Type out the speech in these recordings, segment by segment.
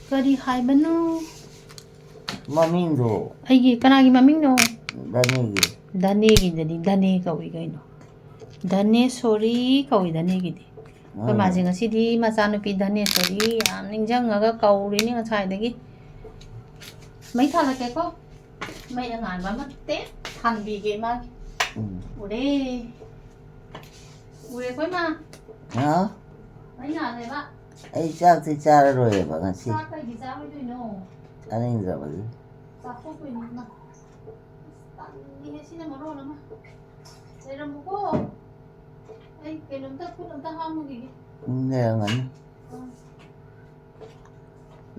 ꯀꯔꯤ ꯍꯥꯏꯕꯅꯣ ꯃꯃꯤꯡꯗꯣ ꯑꯩꯒꯤ ꯀꯅꯥꯒꯤ ꯃꯃꯤꯡꯅꯣ ꯗꯅꯤꯒꯤ ꯙꯅꯦꯒꯤꯗꯗꯤ ꯙꯅꯦ ꯀꯧꯏ ꯀꯩꯅꯣ ꯙꯅꯦꯁꯣꯔꯤ ꯀꯧꯏ ꯙꯅꯦꯒꯤꯗꯤ ꯑꯩꯈꯣꯏ ꯃꯥꯁꯦ ꯉꯁꯤꯗꯤ ꯃꯆꯥꯅꯨꯄꯤ ꯙꯅꯦꯁꯣꯔꯤ ꯌꯥꯝ ꯅꯤꯡꯁꯤꯡꯉꯒ ꯀꯧꯔꯤꯅꯤ ꯉꯁꯥꯏꯗꯒꯤ ꯃꯩ ꯊꯥꯜꯂꯛꯀꯦꯀꯣ ꯃꯩ ꯑꯉꯥꯟꯕ ꯑꯃ ꯇꯦꯛ ꯊꯥꯟꯕꯤꯒꯦ ꯃꯥꯒꯤ ꯎꯔꯦ ꯑꯩꯈꯣꯏ ꯃꯥ ꯃꯩ ꯉꯥꯜꯂꯦꯕ ꯑꯩ ꯆꯥꯛꯇꯤ ꯆꯥꯔꯔꯣꯏꯕ ꯉꯁꯤ ꯆꯥꯛ ꯀꯩꯒꯤ ꯆꯥꯔꯣꯏꯗꯣꯏꯅꯣ ꯆꯥꯅꯤꯡꯗ꯭ꯔꯕꯒꯤ ꯆꯥꯊꯣꯛꯇꯣꯏꯅꯤ ꯏꯃꯥ ꯇꯜꯂꯤꯍꯦ ꯁꯤꯅ ꯃꯔꯣꯟ ꯑꯃ ꯂꯩꯔꯝꯃꯨꯀꯣ ꯑꯩ ꯀꯩꯅꯣꯝꯇ ꯈꯨꯠ ꯑꯝꯇ ꯍꯥꯝꯃꯨꯈꯤꯒꯦ ꯂꯩꯔꯝꯒꯅꯤ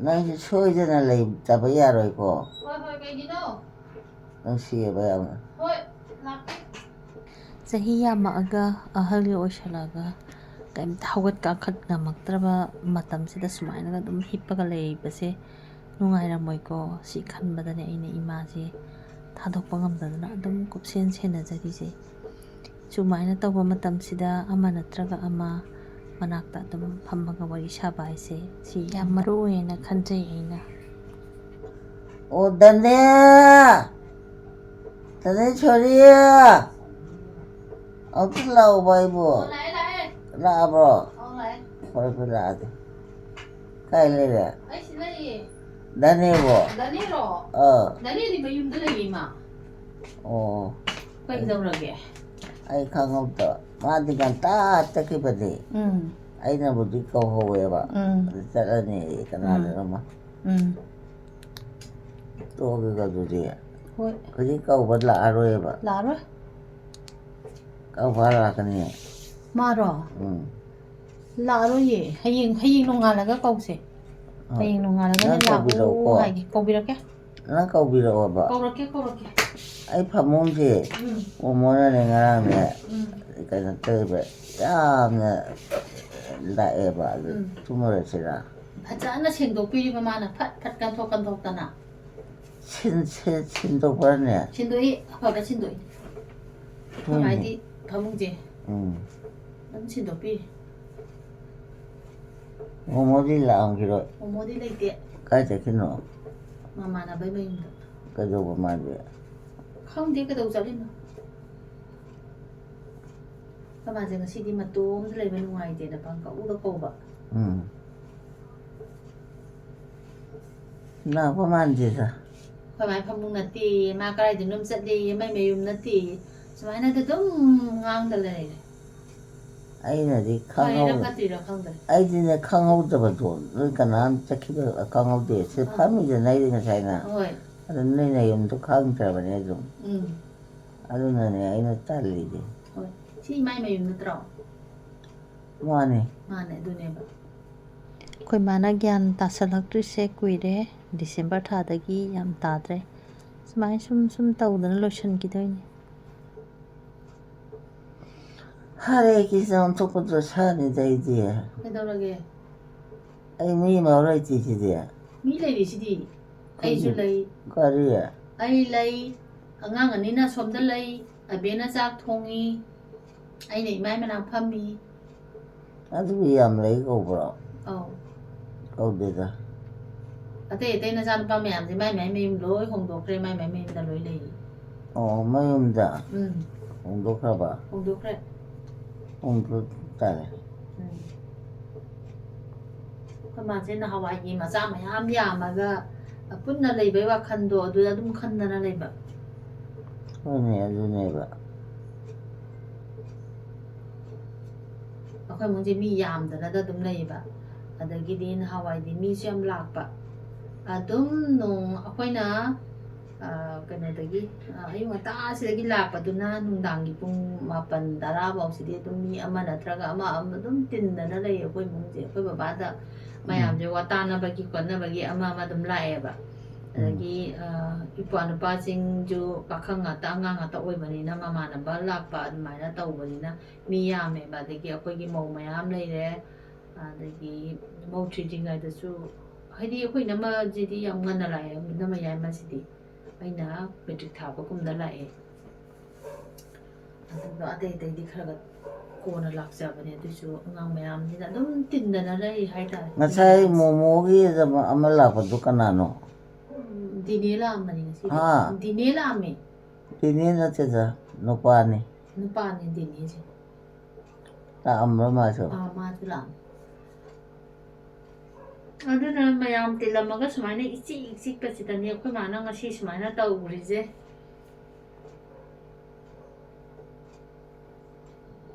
ꯅꯪꯁꯨ ꯁꯣꯏꯗꯅ ꯂꯩꯇꯕ ꯌꯥꯔꯣꯏꯀꯣ ꯍꯣꯏ ꯀꯩꯒꯤꯅꯣ ꯅꯨꯡꯁꯤꯌꯦꯕ ꯌꯥꯝꯅ ꯍꯣꯏ ꯂꯥꯛꯀꯦ ꯆꯍꯤ ꯌꯥꯝꯃꯛꯑꯒ ꯑꯍꯜꯒ ꯑꯣꯏꯁꯜꯂꯛꯑꯒ ꯀꯩꯝꯇ ꯍꯧꯒꯠ ꯀꯥꯡꯈꯠ ꯉꯝꯃꯛꯇ꯭ꯔꯕ ꯃꯇꯝꯁꯤꯗ ꯁꯨꯃꯥꯏꯅꯒ ꯑꯗꯨꯝ ꯍꯤꯞꯄꯒ ꯂꯩꯕꯁꯦ ꯅꯨꯡꯉꯥꯏꯔꯝꯃꯣꯏꯀꯣ ꯁꯤ ꯈꯟꯕꯗꯅꯦ ꯑꯩꯅ ꯏꯃꯥꯁꯦ ꯊꯥꯗꯣꯛꯄ ꯉꯝꯗꯗꯅ ꯑꯗꯨꯝ ꯀꯨꯞꯁꯦꯟ ꯁꯦꯟꯅꯖꯔꯤꯁꯦ ꯁꯨꯃꯥꯏꯅ ꯇꯧꯕ ꯃꯇꯝꯁꯤꯗ ꯑꯃ ꯅꯠꯇ꯭ꯔꯒ ꯑꯃ ꯃꯅꯥꯛꯇ ꯑꯗꯨꯝ ꯐꯝꯃꯒ ꯋꯥꯔꯤ ꯁꯥꯕ ꯍꯥꯏꯁꯦ ꯁꯤ ꯌꯥꯝ ꯃꯔꯨ ꯑꯣꯏꯅ ꯈꯟꯖꯩ ꯑꯩꯅ ꯑꯣ ꯗꯅꯦ ꯁꯣꯔꯤ ꯑꯝꯇ ꯂꯥꯛꯎꯕ ꯑꯩꯕꯨ ꯂꯥꯛꯑꯕ꯭ꯔꯣ ꯐꯔꯦ ꯐꯔꯦ ꯂꯥꯛꯑꯗꯤ ꯀꯥꯏ ꯂꯩꯔꯦ ꯑꯩ ꯁꯤ ꯂꯩꯌꯦ ꯗꯅꯦꯕꯣ ꯙꯅꯦꯔꯣ ꯙꯅꯦꯗꯤ ꯃꯌꯨꯝꯗ ꯂꯩꯌꯦ ꯏꯃꯥ ꯑꯣ ꯀꯩꯗꯧꯔꯒꯦ ꯑꯩ ꯈꯪꯍꯧꯗꯕ ꯃꯥꯗꯤ ꯉꯟꯇꯥ ꯆꯠꯈꯤꯕꯅꯤ ꯑꯩꯅꯕꯨꯗꯤ ꯀꯧꯍꯧꯋꯦꯕ ꯑꯗꯨ ꯆꯠꯂꯅꯤ ꯀꯅꯥꯗꯅꯣꯃ ꯇꯣꯛꯑꯒꯦꯀꯣ ꯑꯗꯨꯗꯤ ꯍꯣꯏ ꯍꯧꯖꯤꯛ ꯀꯧꯕ ꯂꯥꯛꯑꯔꯣꯏꯕ ꯂꯥꯛꯑꯔꯣꯏ ꯀꯧꯕ ꯂꯥꯛꯀꯅꯤ ꯃꯥꯔꯣ ꯂꯥꯛꯑꯔꯣꯏꯌꯦ ꯍꯌꯦꯡ ꯅꯣꯡꯉꯥꯜꯂꯒ ꯀꯧꯁꯦ ꯍꯌꯦꯡ ꯅꯣꯡꯉꯥꯜꯂꯒꯅꯦ ꯂꯥꯛꯑꯣ ꯍꯥꯏꯒꯦ ꯀꯧꯕꯤꯔꯛꯀꯦ ꯅꯪ ꯀꯧꯕꯤꯔꯛꯑꯣꯕ ꯀꯧꯔꯛꯀꯦ ꯑꯩ ꯐꯃꯨꯡꯁꯦ ꯃꯣꯃꯣꯅꯅꯦ ꯉꯔꯥꯡꯅꯦ ꯀꯩꯅꯣ ꯇꯧꯋꯦꯕ ꯌꯥꯝꯅ ꯂꯥꯛꯑꯦꯕ ꯑꯗꯨ ꯇꯨꯝꯃꯨꯔꯁꯤꯔꯥ ꯐꯖꯅ ꯁꯦꯡꯗꯣꯛꯄꯤꯔꯤꯕ ꯃꯥꯅ ꯐꯠ ꯐꯠ ꯀꯟꯊꯣꯛꯇꯅ ꯁꯤꯟꯗꯣꯛꯄ꯭ꯔꯅꯦ ꯁꯤꯟꯗꯣꯛꯏ ꯑꯐꯕ ꯁꯤꯟꯗꯣꯛꯏ ꯑꯩꯈꯣꯏ ꯍꯥꯏꯗꯤ ꯐꯃꯨꯡꯁꯦ ꯑꯗꯨꯝ ꯁꯤꯟꯗꯣꯛꯄꯤꯔꯤ ꯃꯣꯃꯣꯗꯤ ꯂꯥꯛꯑꯝꯈꯤꯔꯣꯏ ꯃꯣꯃꯣꯗꯤ ꯂꯩꯇꯦ ꯀꯥꯏ ꯆꯠꯈꯤꯅꯣ ꯃꯃꯥꯟꯅꯕꯩ ꯃꯌꯨꯝꯗ ꯀꯩꯗꯧꯕ ꯃꯥꯗꯤ ꯈꯪꯗꯦ ꯀꯩꯗꯧ ꯆꯠꯂꯤꯅꯣ ꯃꯥꯁꯦ ꯉꯁꯤꯗꯤ ꯃꯇꯣꯝꯗ ꯂꯩꯕ ꯅꯨꯡꯉꯥꯏꯇꯦꯅ ꯄꯪꯀꯧꯗ ꯀꯧꯕ ꯂꯥꯛꯄ ꯃꯥꯟꯗꯦꯗ ꯑꯩꯈꯣꯏ ꯃꯥꯏ ꯐꯃꯨꯡ ꯅꯠꯇꯦ ꯃꯥ ꯀꯗꯥꯏꯗꯅꯣꯝ ꯆꯠꯂꯦ ꯃꯥꯏ ꯃꯌꯨꯝ ꯅꯠꯇꯦ ꯁꯨꯃꯥꯏꯅꯗ ꯑꯗꯨꯝ ꯉꯥꯡꯗ ꯂꯩꯔꯦ ꯑꯩꯅꯗꯤ ꯐꯔꯤꯔꯥ ꯐꯠꯇ꯭ꯔꯤꯔꯥ ꯈꯪꯗ꯭ꯔꯦ ꯑꯩꯗꯤꯅꯦ ꯈꯪꯍꯧꯗꯕꯗꯣ ꯅꯣꯏ ꯀꯅꯥꯝ ꯆꯠꯈꯤꯕ ꯈꯪꯍꯧꯗꯦ ꯁꯤ ꯐꯝꯃꯤꯗꯅ ꯑꯩꯗꯤ ꯉꯁꯥꯏꯅ ꯑꯗꯨ ꯅꯣꯏ ꯅꯌꯨꯝꯗꯣ ꯈꯪꯗ꯭ꯔꯕꯅꯦ ꯑꯗꯨꯝ ꯑꯗꯨꯅꯅꯦ ꯑꯩꯅ ꯇꯜꯂꯤꯁꯦ ꯍꯣꯏ ꯁꯤ ꯃꯥꯏ ꯃꯌꯨꯝ ꯅꯠꯇ꯭ꯔꯣ ꯃꯥꯅꯦ ꯑꯗꯨꯅꯦꯕ ꯑꯩꯈꯣꯏ ꯃꯥꯅ ꯒ꯭ꯌꯥꯟ ꯇꯥꯁꯜꯂꯛꯇ꯭ꯔꯤꯁꯦ ꯀꯨꯏꯔꯦ ꯗꯤꯁꯦꯝꯕꯔ ꯊꯥꯗꯒꯤ ꯌꯥꯝ ꯇꯥꯗ꯭ꯔꯦ ꯁꯨꯃꯥꯏꯅ ꯁꯨꯝ ꯇꯧꯗꯅ ꯂꯣꯏꯁꯤꯟꯈꯤꯗꯣꯏꯅꯤ ꯍꯔꯦ ꯀ꯭ꯔꯤꯁꯅ ꯑꯣꯟꯊꯣꯛꯄ ꯁꯥꯅꯤꯗ ꯑꯩꯗꯤ ꯀꯩꯗꯧꯔꯒꯦ ꯑꯩ ꯃꯤ ꯑꯃ ꯂꯩꯇꯦꯁꯤꯗꯤ ꯃꯤ ꯂꯩꯔꯤꯁꯤꯗꯤ ꯑꯩꯁꯨ ꯂꯩ ꯀꯔꯤ ꯑꯩ ꯂꯩ ꯑꯉꯥꯡ ꯑꯅꯤꯅ ꯁꯣꯝꯗ ꯂꯩ ꯑꯕꯦꯅ ꯆꯥꯛ ꯊꯣꯡꯉꯤ ꯑꯩꯅ ꯏꯃꯥꯏ ꯃꯅꯥꯛ ꯐꯝꯃꯤ ꯑꯗꯨꯕꯨ ꯌꯥꯝ ꯂꯩ ꯀꯧꯕ꯭ꯔꯣ ꯑꯧ ꯀꯧꯗꯦꯗ ꯑꯇꯩ ꯅꯆꯥꯅꯨꯄꯥ ꯃꯌꯥꯝꯁꯦ ꯃꯥꯏ ꯃꯌꯨꯝ ꯂꯣꯏ ꯍꯣꯡꯗꯣꯛꯈ꯭ꯔꯦ ꯃꯥꯏ ꯃꯌꯨꯝꯗ ꯂꯣꯏ ꯂꯩ ꯑꯣ ꯃꯌꯨꯝꯗ ꯍꯣꯡꯗꯣꯛꯈ꯭ꯔꯕ ꯍꯣꯡꯗꯣꯛꯈ꯭ꯔꯦ ꯍꯣꯡꯗꯣꯛ ꯇꯥꯔꯦ ꯑꯩꯈꯣꯏ ꯃꯥꯁꯦ ꯅꯍꯥꯟꯋꯥꯏꯒꯤ ꯃꯆꯥ ꯃꯌꯥꯝ ꯌꯥꯝꯃꯒ ꯄꯨꯟꯅ ꯂꯩꯕꯩ ꯋꯥꯈꯜꯗꯣ ꯑꯗꯨꯗ ꯑꯗꯨꯝ ꯈꯟꯗꯅ ꯂꯩꯕ ꯍꯣꯏꯅꯦ ꯑꯗꯨꯅꯦꯕ ꯑꯩꯈꯣꯏ ꯏꯃꯨꯡꯁꯦ ꯃꯤ ꯌꯥꯝꯗꯅꯗ ꯑꯗꯨꯝ ꯂꯩꯌꯦꯕ ꯑꯗꯒꯤꯗꯤ ꯅꯍꯥꯟꯋꯥꯏꯗꯤ ꯃꯤꯁꯨ ꯌꯥꯝ ꯂꯥꯛꯄ ꯑꯗꯨꯝ ꯑꯩꯈꯣꯏꯅ ꯀꯩꯅꯣꯗꯒꯤ ꯑꯌꯨꯛ ꯉꯟꯇꯥꯁꯤꯗꯒꯤ ꯂꯥꯛꯄꯗꯨꯅ ꯅꯨꯡꯗꯥꯡꯒꯤ ꯄꯨꯡ 9-10 ꯐꯥꯎꯁꯤꯗꯤ ꯑꯗꯨꯝ ꯃꯤ ꯑꯃ ꯅꯠꯇ꯭ꯔꯒ ꯑꯃ ꯑꯗꯨꯝ ꯇꯤꯟꯗꯅ ꯂꯩꯌꯦ ꯑꯩꯈꯣꯏ ꯏꯃꯨꯡꯁꯦ ꯑꯩꯈꯣꯏ ꯕꯕꯥꯗ ꯃꯌꯥꯝꯁꯦ ꯋꯥꯇꯥꯅꯕꯒꯤ ꯈꯣꯠꯅꯕꯒꯤ ꯑꯃ ꯑꯗꯨꯝ ꯂꯥꯛꯑꯦꯕ ꯑꯗꯒꯤ ꯏꯄ꯭ꯋꯥ ꯅꯨꯄꯥꯁꯤꯡꯁꯨ ꯄꯥꯈꯪ ꯉꯥꯛꯇ ꯑꯉꯥꯡ ꯉꯥꯛꯇ ꯑꯣꯏꯕꯅꯤꯅ ꯃꯃꯥꯟꯅꯕ ꯂꯥꯛꯄ ꯑꯗꯨꯃꯥꯏꯅ ꯇꯧꯕꯅꯤꯅ ꯃꯤ ꯌꯥꯝꯃꯦꯕ ꯑꯗꯒꯤ ꯑꯩꯈꯣꯏꯒꯤ ꯃꯧ ꯃꯌꯥꯝ ꯂꯩꯔꯦ ꯑꯗꯒꯤ ꯃꯧ ꯊꯤꯗ꯭ꯔꯤꯉꯩꯗꯁꯨ ꯍꯥꯏꯗꯤ ꯑꯩꯈꯣꯏ ꯏꯅꯝꯃꯁꯤꯗꯤ ꯌꯥꯝ ꯉꯟꯅ ꯂꯥꯛꯑꯦ ꯏꯅꯝꯃ ꯌꯥꯏꯃꯁꯤꯗꯤ ꯑꯩꯅ ꯃꯦꯇ꯭ꯔꯤꯛ ꯊꯥꯕꯒꯨꯝꯗ ꯂꯥꯛꯑꯦ ꯑꯗꯨꯒ ꯑꯇꯩꯗꯤ ꯈꯔ ꯀꯣꯟꯅ ꯂꯥꯛꯆꯕꯅꯦ ꯑꯗꯨꯁꯨ ꯑꯉꯥꯡ ꯃꯌꯥꯝꯁꯤꯅ ꯑꯗꯨꯝ ꯇꯤꯟꯗꯅ ꯂꯩ ꯍꯥꯏꯇꯥꯔꯦ Ngasay momogi amalapa do kanano. ꯗꯤꯅꯦ ꯂꯥꯛꯑꯝꯕꯅꯤ ꯉꯁꯤꯗꯤ Ha. ꯗꯤꯅꯦ ꯂꯥꯛꯑꯝꯃꯦ Tini na tida nupani. ꯅꯨꯄꯥꯅꯦ ꯗꯤꯅꯦꯁꯦ Ta amra maso. ꯃꯥꯁꯨ ꯂꯥꯛꯑꯝꯃꯦ ꯑꯗꯨꯅ ꯃꯌꯥꯝ ꯇꯤꯜꯂꯝꯃꯒ ꯁꯨꯃꯥꯏꯅ ꯏꯆꯤꯛ ꯆꯤꯛꯄꯁꯤꯗꯅꯦ ꯑꯩꯈꯣꯏ ꯃꯥꯅ ꯉꯁꯤ ꯁꯨꯃꯥꯏꯅ ꯇꯧꯔꯤꯁꯦ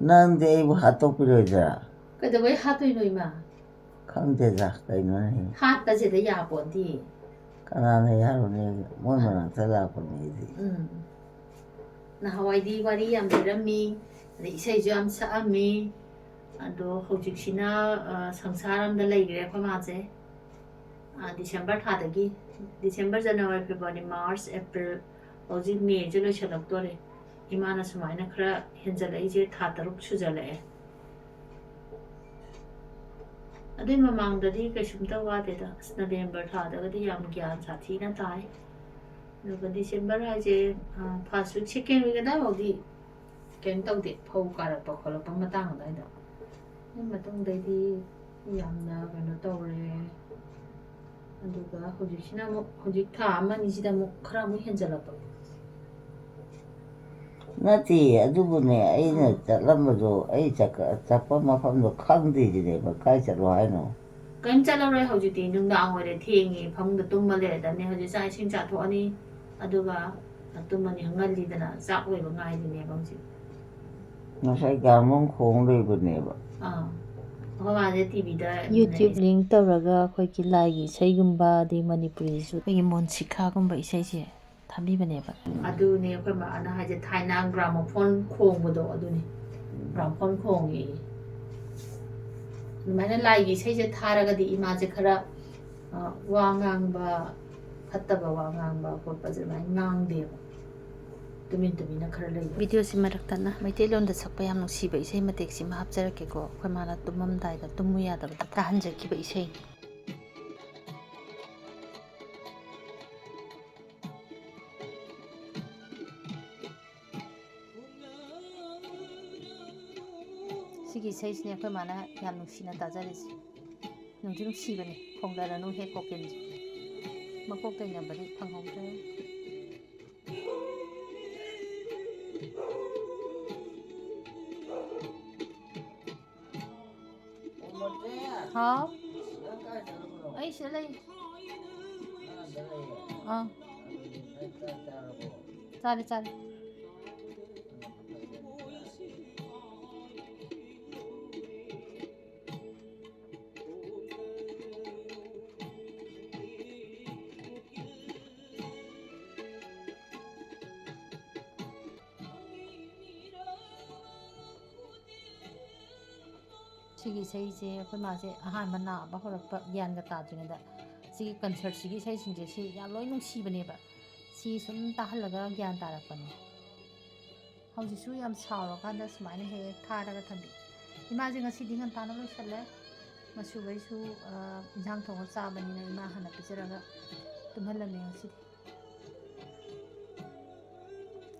Nandi aibu hatopirojara. ꯀꯩꯗꯧꯕꯩ ꯍꯥꯠꯇꯣꯏꯅꯣ ꯏꯃꯥ Khangteda kainone. ꯍꯥꯠꯄꯁꯤꯗ ꯌꯥꯄꯣꯟꯇꯦ Kanana yarone moy manakta lapani. ꯅꯍꯥꯟꯋꯥꯏꯗꯤ ꯋꯥꯔꯤ ꯌꯥꯝ ꯂꯤꯔꯝꯃꯤ ꯑꯗꯩ ꯏꯁꯩꯁꯨ ꯌꯥꯝ ꯁꯛꯑꯝꯃꯤ ꯑꯗꯣ ꯍꯧꯖꯤꯛꯁꯤꯅ ꯁꯪꯁꯥꯔ ꯑꯃꯗ ꯂꯩꯈ꯭ꯔꯦ ꯑꯩꯈꯣই ꯃꯥꯁꯦ ꯗꯤꯁꯦꯝꯕꯔ ꯊꯥꯗꯒꯤ December January February March April ꯍꯧꯖꯤꯛ ꯃꯦꯁꯦ ꯂꯣꯏꯁꯤꯜꯂꯛꯇꯣꯔꯦ ꯏꯃꯥꯅ ꯁꯨꯃꯥꯏꯅ ꯈꯔ ꯍꯦꯟꯖꯜꯂꯛꯏꯁꯦ ꯊꯥ 3 ꯁꯨꯖꯜꯂꯛꯑꯦ ꯑꯗꯨꯏ ꯃꯃꯥꯡꯗꯗꯤ ꯀꯩꯁꯨꯝꯇ ꯋꯥꯗꯦꯗ ꯅꯕꯦꯝꯕꯔ ꯊꯥꯗꯒꯗꯤ ꯌꯥꯝ ꯒ꯭ꯌꯥꯟ ꯁꯥꯊꯤꯅ ꯇꯥꯏ ꯑꯗꯨꯒ ꯗꯤꯁꯦꯝꯕꯔ ꯍꯥꯏꯁꯦ ꯐꯥꯔꯁ ꯋꯤꯛ ꯁꯦꯀꯦꯟ ꯋꯤꯛ ꯑꯗꯥꯏꯐꯥꯎꯗꯤ ꯀꯩꯝ ꯇꯧꯗꯦ ꯐꯧ ꯀꯥꯔꯛꯄ ꯈꯣꯠꯂꯛꯄ ꯃꯇꯥꯡ ꯑꯗꯥꯏꯗ ꯑꯗꯨꯒꯤ ꯃꯇꯨꯡꯗꯩꯗꯤ ꯌꯥꯝꯅ ꯀꯩꯅꯣ ꯇꯧꯔꯦ ꯑꯗꯨꯒ ꯍꯧꯖꯤꯛꯁꯤꯅ ꯑꯃꯨꯛ ꯍꯧꯖꯤꯛ ꯊꯥ ꯑꯃꯅꯤꯁꯤꯗ ꯑꯃꯨꯛ ꯈꯔ ꯑꯃꯨꯛ ꯍꯦꯟꯖꯜꯂꯛꯄ Nati adubune aina chatlambado ai chakpa mafamdo khangdijine kai chatlo haino. ꯀꯔꯤꯝ ꯆꯠꯂꯔꯣꯏ ꯍꯧꯖꯤꯛꯇꯤ ꯅꯨꯡꯗꯥꯡ ꯑꯣꯏꯔꯦ ꯊꯦꯡꯉꯦ ꯐꯃꯨꯡꯗ ꯇꯨꯝꯃ ꯂꯩꯔꯗꯕꯅꯦ ꯍꯧꯖꯤꯛ ꯆꯥꯛ ꯏꯁꯤꯡ ꯆꯥꯊꯣꯛꯑꯅꯤ ꯑꯗꯨꯒ ꯇꯨꯝꯃꯅꯤ ꯉꯜꯂꯤꯗꯅ ꯆꯥꯛ ꯂꯣꯏꯕ ꯉꯥꯏꯔꯤꯅꯦꯕ ꯍꯧꯖꯤꯛ Ngasay gamong khong leibuneba. ꯑꯩꯈꯣꯏ ꯃꯥꯁꯦ ꯇꯤꯚꯤꯗ ꯌꯨꯇ꯭ꯌꯨꯕ ꯂꯤꯡ ꯇꯧꯔꯒ ꯑꯩꯈꯣꯏꯒꯤ ꯂꯥꯏꯒꯤ ꯏꯁꯩꯒꯨꯝꯕ ꯑꯗꯩ ꯃꯅꯤꯄꯨꯔꯤꯁꯨ ꯑꯩꯈꯣꯏꯒꯤ ꯃꯣꯟꯁꯤꯈꯥꯒꯨꯝꯕ ꯏꯁꯩꯁꯦ ꯊꯥꯕꯤꯕꯅꯦꯕ ꯑꯗꯨꯅꯦ ꯑꯩꯈꯣꯏ ꯃꯥꯅ ꯍꯥꯏꯁꯦ ꯊꯥꯏꯅ ꯒ꯭ꯔꯥꯃꯣꯐꯣꯟ ꯈꯣꯡꯕꯗꯣ ꯑꯗꯨꯅꯤ ꯒ꯭ꯔꯥꯃꯣꯐꯣꯟ ꯈꯣꯡꯉꯦ ꯑꯗꯨꯃꯥꯏꯅ ꯂꯥꯏꯒꯤ ꯏꯁꯩꯁꯦ ꯊꯥꯔꯒꯗꯤ ꯏꯃꯥꯁꯦ ꯈꯔ ꯋꯥ ꯉꯥꯡꯕ ꯐꯠꯇꯕ ꯋꯥ ꯉꯥꯡꯕ ꯈꯣꯠꯄꯁꯦ ꯑꯗꯨꯃꯥꯏꯅ ꯉꯥꯡꯗꯦꯕ ꯇꯨꯃꯤꯟꯅ ꯈꯔ ꯂꯩꯕ ꯚꯤꯗꯤꯑꯣꯁꯤ ꯃꯔꯛꯇꯅ ꯃꯩꯇꯩꯂꯣꯟꯗ ꯁꯛꯄ ꯌꯥꯝ ꯅꯨꯡꯁꯤꯕ ꯏꯁꯩ ꯃꯇꯦꯛꯁꯤꯃ ꯍꯥꯞꯆꯔꯛꯀꯦꯀꯣ ꯑꯩꯈꯣꯏ ꯃꯥꯅ ꯇꯨꯝꯃꯝꯗꯥꯏꯗ ꯇꯨꯝꯃꯨ ꯌꯥꯗꯕꯗ ꯇꯥꯍꯟꯖꯈꯤꯕ ꯏꯁꯩ ꯁꯤꯒꯤ ꯏꯁꯩꯁꯤꯅꯦ ꯑꯩꯈꯣꯏ ꯃꯥꯅ ꯌꯥꯝ ꯅꯨꯡꯁꯤꯅ ꯇꯥꯖꯔꯤꯁꯦ ꯅꯨꯡꯁꯨ ꯅꯨꯡꯁꯤꯕꯅꯤ ꯈꯣꯡꯗꯔꯅꯨ ꯍꯦ ꯀꯣꯀꯤꯜꯁꯦ ꯃꯀꯣꯛ ꯇꯩꯅꯕꯗꯤ ꯐꯪꯍꯧꯗ꯭ꯔꯦ ꯍꯥꯎ ꯑꯩ ꯁꯤꯗ ꯂꯩ ꯆꯥꯔꯦ ꯁꯤꯒꯤ ꯏꯁꯩꯁꯦ ꯑꯩꯈꯣꯏ ꯃꯥꯁꯦ ꯑꯍꯥꯟꯕ ꯅꯥꯕ ꯍꯧꯔꯛꯄ ꯒ꯭ꯌꯥꯟꯒ ꯇꯥꯗ꯭ꯔꯤꯉꯩꯗ ꯁꯤꯒꯤ ꯀꯟꯁꯔꯠꯁꯤꯒꯤ ꯏꯁꯩꯁꯤꯡꯁꯦ ꯁꯤ ꯌꯥꯝ ꯂꯣꯏ ꯅꯨꯡꯁꯤꯕꯅꯦꯕ ꯁꯤ ꯁꯨꯝ ꯇꯥꯍꯜꯂꯒ ꯒ꯭ꯌꯥꯟ ꯇꯥꯔꯛꯄꯅꯦ ꯍꯧꯖꯤꯛꯁꯨ ꯌꯥꯝ ꯁꯥꯎꯔꯀꯥꯟꯗ ꯁꯨꯃꯥꯏꯅ ꯍꯦꯛ ꯊꯥꯔꯒ ꯊꯝꯕꯤ ꯏꯃꯥꯁꯦ ꯉꯁꯤꯗꯤ ꯉꯟꯇꯥꯅ ꯂꯣꯏꯁꯜꯂꯦ ꯃꯁꯨꯕꯩꯁꯨ ꯏꯟꯖꯥꯡ ꯊꯣꯡꯉ ꯆꯥꯕꯅꯤꯅ ꯏꯃꯥ ꯍꯥꯟꯅ ꯄꯤꯖꯔꯒ ꯇꯨꯝꯍꯜꯂꯝꯃꯦ ꯉꯁꯤꯗꯤ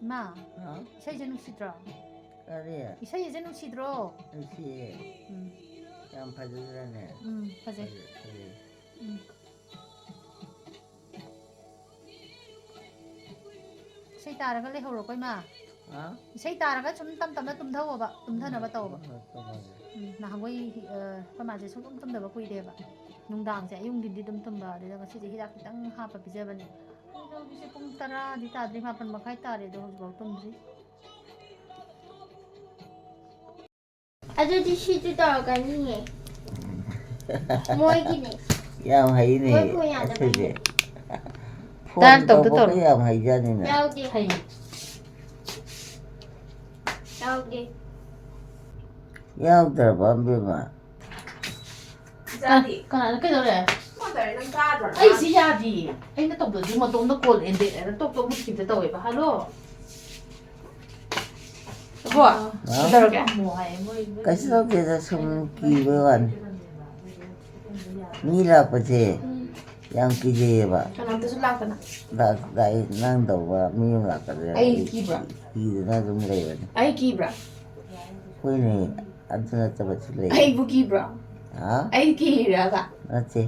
ꯏꯃꯥ ꯏꯁꯩꯁꯦ ꯅꯨꯡꯁꯤꯗ꯭ꯔꯣ Kari. 이사이제 눈시들어. Nsi. Yang fazilane. Fazil. 이사이 따라가 레호로 거이마. 이사이 따라가 좀 땀땀나 tumthawaba tumthanaba tawba. 나한거이 거마제 좀 tumtumdaba kuideba. ꯅꯨꯡꯗꯥꯡꯁꯦ ꯑꯌꯨꯛꯗꯤꯗꯤ ꯑꯗꯨꯝ ꯇꯨꯝꯕ ꯑꯗꯨꯗ ꯉꯁꯤꯗꯤ ꯍꯤꯗꯥꯛ ꯈꯤꯇꯪ ꯍꯥꯞꯄ ꯄꯤꯖꯕꯅꯦ ꯑꯗꯣ ꯍꯧꯖꯤꯛꯁꯦ ꯄꯨꯡ 10ꯗꯤ ꯇꯥꯗ꯭ꯔꯤ 11:30 ꯇꯥꯔꯦ ꯑꯗꯣ ꯍꯧꯖꯤꯛꯐꯥꯎ ꯇꯨꯝꯗ꯭ꯔꯤ ꯑꯗꯨꯗꯤ ꯁꯤꯁꯨ ꯇꯧꯔꯛꯀꯅꯤꯌꯦ ꯃꯣꯏꯒꯤꯅꯦ ꯌꯥꯝ ꯍꯩꯅꯦ ꯑꯁꯤꯁꯦ ꯐꯣꯟ ꯇꯧꯕ ꯌꯥꯝ ꯍꯩꯖꯥꯅꯤꯅ ꯌꯥꯎꯗꯦ ꯌꯥꯎꯗ꯭ꯔꯕ ꯑꯝꯕꯦꯝꯃ ꯀꯅꯥꯅ ꯀꯩꯗꯧꯔꯦ ꯑꯩꯁꯤ ꯌꯥꯗꯤꯌꯦ ꯑꯩꯅ ꯇꯧꯕꯗꯁꯨ ꯃꯇꯣꯝꯗ ꯀꯣꯜ ꯑꯦꯟꯗꯦꯗ ꯇꯣꯛ ꯃꯨꯠꯈꯤꯕꯗ ꯇꯧꯋꯦꯕ hello Kasi tawagtida sum kibawan. Mi lakpase yang kijayaba. Kanamtasu lakana. Dai nang daw ba mi yung lakpase. Ay kibra. Kida na dum layban. Ay kibra. ꯍꯣꯏꯅꯦ ꯑꯗꯨ ꯅꯠꯇꯕꯁꯨ ꯂꯩ ꯑꯩꯕꯨ ꯀꯤꯕ꯭ꯔꯣ ꯍꯥ ꯑꯩ ꯀꯤꯔꯕ ꯅꯠꯇꯦ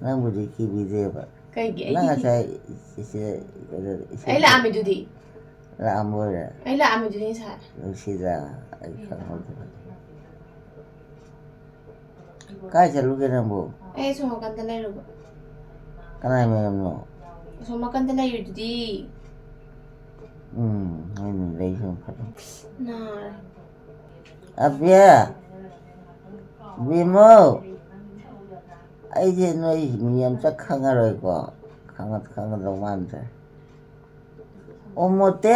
ꯅꯪꯕꯨꯗꯤ ꯀꯤꯕꯤꯗꯦꯕ ꯀꯩꯒꯤ ꯅꯪ ꯑꯩꯗꯤ ꯉꯁꯥꯏ ꯁꯤꯗ ꯑꯩ ꯂꯥꯛꯑꯝꯃꯤꯗꯨꯗꯤ ꯂꯥꯛꯑꯝꯕ ꯑꯣꯏꯔꯦ ꯑꯩ ꯂꯥꯛꯑꯝꯃꯤꯗꯨꯗꯤ ꯉꯁꯥꯏ ꯅꯨꯡꯁꯤꯗ ꯑꯩ ꯈꯪꯍꯧꯗ꯭ꯔꯦ ꯀꯥꯏ ꯆꯠꯂꯨꯒꯦ ꯅꯪꯕꯨ ꯑꯩ ꯑꯁꯣꯝ ꯅꯥꯀꯟꯗ ꯂꯩꯔꯨꯕ ꯀꯅꯥꯏ ꯃꯌꯨꯝꯅꯣ ꯑꯁꯣꯝ ꯅꯥꯀꯟꯗ ꯂꯩꯔꯤꯗꯨꯗꯤ ꯍꯣꯏꯅꯦ ꯂꯩꯁꯨ ꯐꯔꯦ ꯅꯥꯔꯦ ꯑꯕꯦ ꯕꯤꯃꯣ ꯑꯩꯁꯦ ꯅꯣꯏ ꯃꯤ ꯑꯝꯇ ꯈꯪꯉꯔꯣꯏꯀꯣ ꯈꯪꯒꯗꯧ ꯃꯥꯟꯗ꯭ꯔꯦ ꯑꯣ ꯃꯣꯇꯦ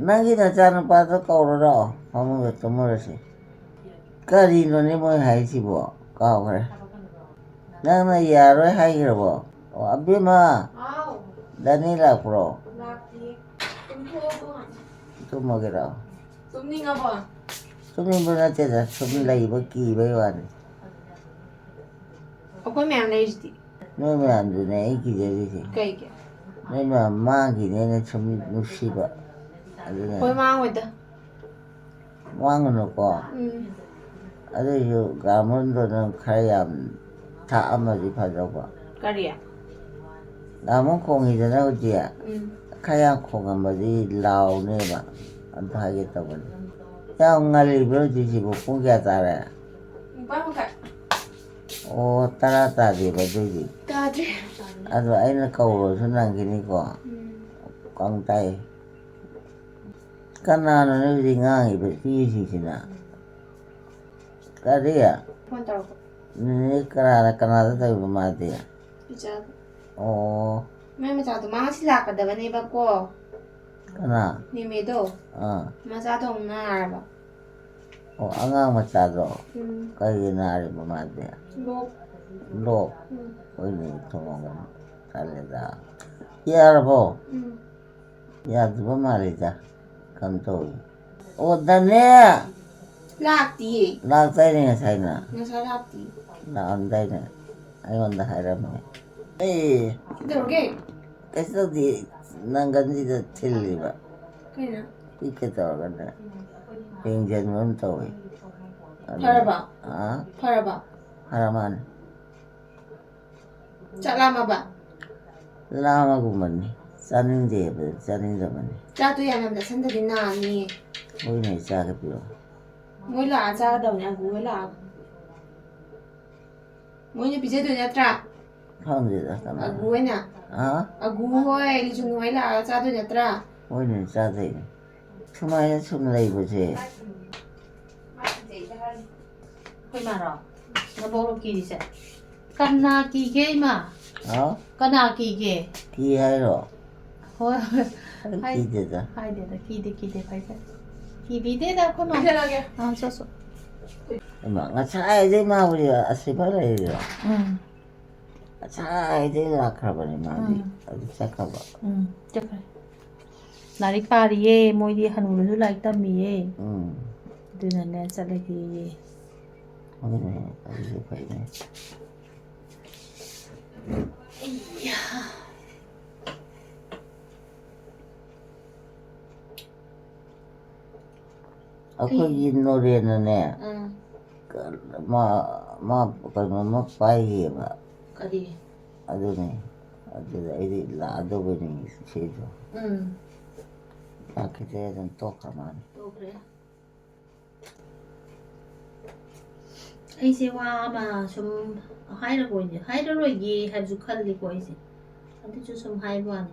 ꯅꯪꯒꯤ ꯅꯆꯥꯅꯨꯄꯥꯗꯣ ꯀꯧꯔꯣ ꯂꯥꯛꯑꯣ ꯐꯃꯨꯡꯗ ꯇꯨꯝꯃꯨꯔꯁꯤ ꯀꯔꯤꯅꯣꯅꯦ ꯃꯣꯏ ꯍꯥꯏꯁꯤꯕꯣ ꯀꯥꯎꯈ꯭ꯔꯦ ꯅꯪꯅ ꯌꯥꯔꯣꯏ ꯍꯥꯏꯈ꯭ꯔꯕꯣ ꯑꯣ ꯑꯕꯦꯝꯃ ꯑꯥꯎ ꯗꯅꯤ ꯂꯥꯛꯄ꯭ꯔꯣ ꯂꯥꯛꯇꯤꯌꯦ ꯇꯨꯝꯊꯣꯛꯑꯕꯣ ꯇꯨꯝꯃꯒꯦꯔꯣ ꯇꯨꯝꯅꯤꯡꯉꯕꯣ ꯇꯨꯝꯅꯤꯡꯕ ꯅꯠꯇꯦꯗ ꯁꯨꯝ ꯂꯩꯕ ꯀꯤꯕꯩ ꯋꯥꯅꯤ ꯑꯩꯈꯣꯏ ꯃꯌꯥꯝ ꯂꯩꯔꯤꯁꯤꯗꯤ ꯅꯣꯏ ꯃꯌꯥꯝꯗꯨꯅꯦ ꯑꯩ ꯀꯤꯖꯔꯤꯁꯦ ꯀꯩꯒꯤ ꯅꯣꯏ ꯃꯌꯥꯝ ꯃꯥꯡꯈꯤꯅꯦꯅ ꯁꯨꯝ ꯅꯨꯡꯁꯤꯕ ꯍꯣꯏ ꯑꯗꯨꯅꯅꯦ ꯃꯥꯡꯉꯣꯏꯗ ꯃꯥꯡꯒꯅꯨꯀꯣ ꯑꯗꯨꯏꯁꯨ ꯒꯥꯃꯨꯟꯗꯣ ꯅꯪ ꯈꯔ ꯌꯥꯝ ꯊꯥꯛꯑꯝꯃꯗꯤ ꯐꯗꯧꯕ ꯀꯔꯤ ꯒꯥꯃꯨꯟ ꯈꯣꯡꯉꯤꯗꯅ ꯍꯧꯖꯤꯛ ꯈꯔ ꯌꯥꯝ ꯈꯣꯡꯉꯝꯕꯗꯤ ꯂꯥꯎꯅꯦꯕ ꯑꯝꯇ ꯍꯥꯏꯒꯦ ꯇꯧꯕꯅꯤ ꯌꯥꯝ ꯉꯜꯂꯤꯕ꯭ꯔꯣ ꯍꯧꯖꯤꯛꯁꯤꯕꯨ ꯄꯨꯡ ꯀꯌꯥ ꯇꯥꯔꯦ ꯅꯤꯄꯥꯟ ꯃꯈꯥꯏ ꯑꯣ 10 ꯇꯥꯗꯦꯕ ꯑꯗꯨꯏꯗꯤ ꯇꯥꯗ꯭ꯔꯤ ꯑꯗꯣ ꯑꯩꯅ ꯀꯧꯔꯁꯨ ꯅꯪꯈꯤꯅꯤꯀꯣ ꯀꯪ ꯇꯥꯏ ꯀꯅꯥꯅꯣꯅꯦ ꯍꯧꯖꯤꯛ ꯉꯥꯡꯉꯤꯕ ꯄꯤꯁꯤꯡꯁꯤꯅ ꯀꯔꯤ ꯐꯣꯟ ꯇꯧꯔꯛꯄ ꯅꯦꯅꯦ ꯀꯅꯥꯗ ꯇꯧꯔꯤꯕ ꯃꯥꯗꯤ ꯏꯆꯥꯗ ꯑꯣ ꯃꯥꯏ ꯃꯆꯥꯗꯣ ꯃꯥ ꯉꯁꯤ ꯂꯥꯛꯀꯗꯕꯅꯦꯕꯀꯣ ꯀꯅꯥ ꯅꯦꯃꯦꯗꯣ ꯃꯆꯥꯗꯣ ꯑꯃꯨꯛ ꯅꯥꯔꯕ ꯑꯣ ꯑꯉꯥꯡ ꯃꯆꯥꯗꯣ ꯀꯔꯤꯒꯤ ꯅꯥꯔꯤꯕ ꯃꯥꯗꯤ ꯂꯣꯛ ꯍꯣꯏꯅꯦ ꯊꯨꯡꯉꯝꯒꯅꯤ ꯇꯜꯂꯦꯗ ꯌꯥꯔꯕꯣ ꯌꯥꯗꯕ ꯃꯥꯜꯂꯤꯗ ꯀꯝ ꯇꯧꯏ ꯑꯣ ꯗꯅꯦ ꯂꯥꯛꯇꯤꯌꯦ ꯂꯥꯛꯇꯥꯏꯅꯦ ꯉꯁꯥꯏꯅ ꯉꯁꯥꯏ ꯂꯥꯛꯇꯤꯌꯦ ꯂꯥꯛꯑꯝꯗꯥꯏꯅꯦ ꯑꯩꯉꯣꯟꯗ ꯍꯥꯏꯔꯝꯃꯦ ꯀꯩꯗꯧꯔꯒꯦ ꯀꯩꯁꯨ ꯇꯧꯗꯦ ꯅꯪꯒꯟꯁꯤꯗ ꯊꯤꯜꯂꯤꯕ ꯀꯩꯅꯣ ꯄꯤꯛꯀꯦ ꯇꯧꯔꯒꯅꯦ ꯌꯦꯡꯖꯟꯕ ꯑꯃ ꯇꯧꯋꯤ ꯐꯔꯕ ꯑꯥ ꯐꯔꯕ ꯐꯔꯃꯥꯟꯅꯦ ꯆꯥꯛ ꯂꯥꯝꯃꯕ ꯂꯥꯝꯃꯒꯨꯝꯕꯅꯤ ꯆꯥꯅꯤꯡꯗꯦꯕ ꯆꯥꯅꯤꯡꯗꯕꯅꯤ ꯆꯥꯛꯇꯣ ꯌꯥꯝ ꯌꯥꯝ ꯆꯥꯁꯤꯟꯗꯗꯤ ꯅꯥꯅꯤꯌꯦ ꯍꯣꯏꯅꯦ ꯆꯥꯒꯦ ꯄꯤꯔꯛꯑꯣ ꯃꯣꯏ ꯂꯥꯛꯑ ꯆꯥꯒꯗꯕꯅꯦ ꯑꯒꯨ ꯍꯣꯏ ꯂꯥꯛꯑꯒ ꯃꯣꯏꯅ ꯄꯤꯖꯗꯣꯏ ꯅꯠꯇ꯭ꯔꯥ ꯈꯪꯗꯦꯗ ꯀꯅꯥ ꯑꯒꯨ ꯍꯣꯏꯅ ꯑꯒꯨ ꯍꯣꯏ ꯂꯤꯆꯨꯟ ꯍꯣꯏ ꯂꯥꯛꯑꯒ ꯆꯥꯗꯣꯏ ꯅꯠꯇ꯭ꯔꯥ ꯍꯣꯏꯅꯦ ꯆꯥꯗꯣꯏꯅꯦ ꯁꯨꯃꯥꯏꯅ ꯁꯨꯝ ꯂꯩꯕꯁꯦ ꯑꯩꯈꯣꯏ ꯃꯥꯔꯣ ꯅꯕꯣꯛꯔꯣ ꯀꯤꯔꯤꯁꯦ ꯀꯅꯥ ꯀꯤꯒꯦ ꯏꯃꯥ ꯍꯥꯎ ꯀꯅꯥ ꯀꯤꯒꯦ ꯀꯤ ꯍꯥꯏꯔꯣ ꯍꯣꯏ ꯑꯩ ꯀꯤꯗꯦꯗ ꯍꯥꯏꯗꯦꯗ ꯀꯤꯗꯦ ꯐꯩ ꯀꯤꯕꯤꯗꯦꯗ ꯑꯩꯈꯣꯏ ꯃꯥ ꯆꯠꯁꯨ ꯏꯃꯥ ꯉꯁꯥꯏꯗꯩ ꯃꯥꯕꯨꯗꯤ ꯑꯁꯤꯐꯥꯎ ꯂꯩꯔꯤꯔꯣ ꯉꯁꯥꯏꯗꯩ ꯂꯥꯛꯈ꯭ꯔꯕꯅꯤ ꯃꯥꯗꯤ ꯑꯗꯨ ꯆꯠꯈ꯭ꯔꯕ ꯆꯠꯈ꯭ꯔꯦ ꯂꯥꯏꯔꯤꯛ ꯄꯥꯔꯤꯌꯦ ꯃꯣꯏꯗꯤ ꯍꯅꯨꯔꯁꯨ ꯂꯥꯏꯔꯤꯛ ꯇꯝꯃꯤꯌꯦ ꯑꯗꯨꯅꯅꯦ ꯆꯠꯂꯒꯦꯌꯦ ꯍꯣꯏꯅꯦ ꯑꯗꯨꯁꯨ ꯐꯩꯅꯦ ꯑꯩꯈꯣꯏꯒꯤ ꯅꯣꯔꯦꯅꯅꯦ ꯃꯥ ꯀꯩꯅꯣꯝꯃ ꯄꯥꯏꯈꯤꯌꯦꯕ ꯀꯔꯤ ꯑꯗꯨꯅꯦ ꯑꯗꯨꯗ ꯑꯩꯗꯤ ꯂꯥꯛꯑꯗꯧꯕꯅꯤ ꯁꯤꯁꯨ ꯂꯥꯛꯈꯤꯗ꯭ꯔꯦ ꯑꯗꯨꯝ ꯇꯣꯛꯈ꯭ꯔ ꯃꯥꯜꯂꯦ ꯇꯣꯛꯈ꯭ꯔꯦ ꯑꯩꯁꯦ ꯋꯥ ꯑꯃ ꯁꯨꯝ ꯍꯥꯏꯔꯔꯣꯏꯒꯦ ꯍꯥꯏꯕꯁꯨ ꯈꯜꯂꯤꯀꯣ ꯑꯩꯁꯦ ꯑꯗꯨꯁꯨ ꯁꯨꯝ ꯍꯥꯏꯕ ꯋꯥꯅꯤ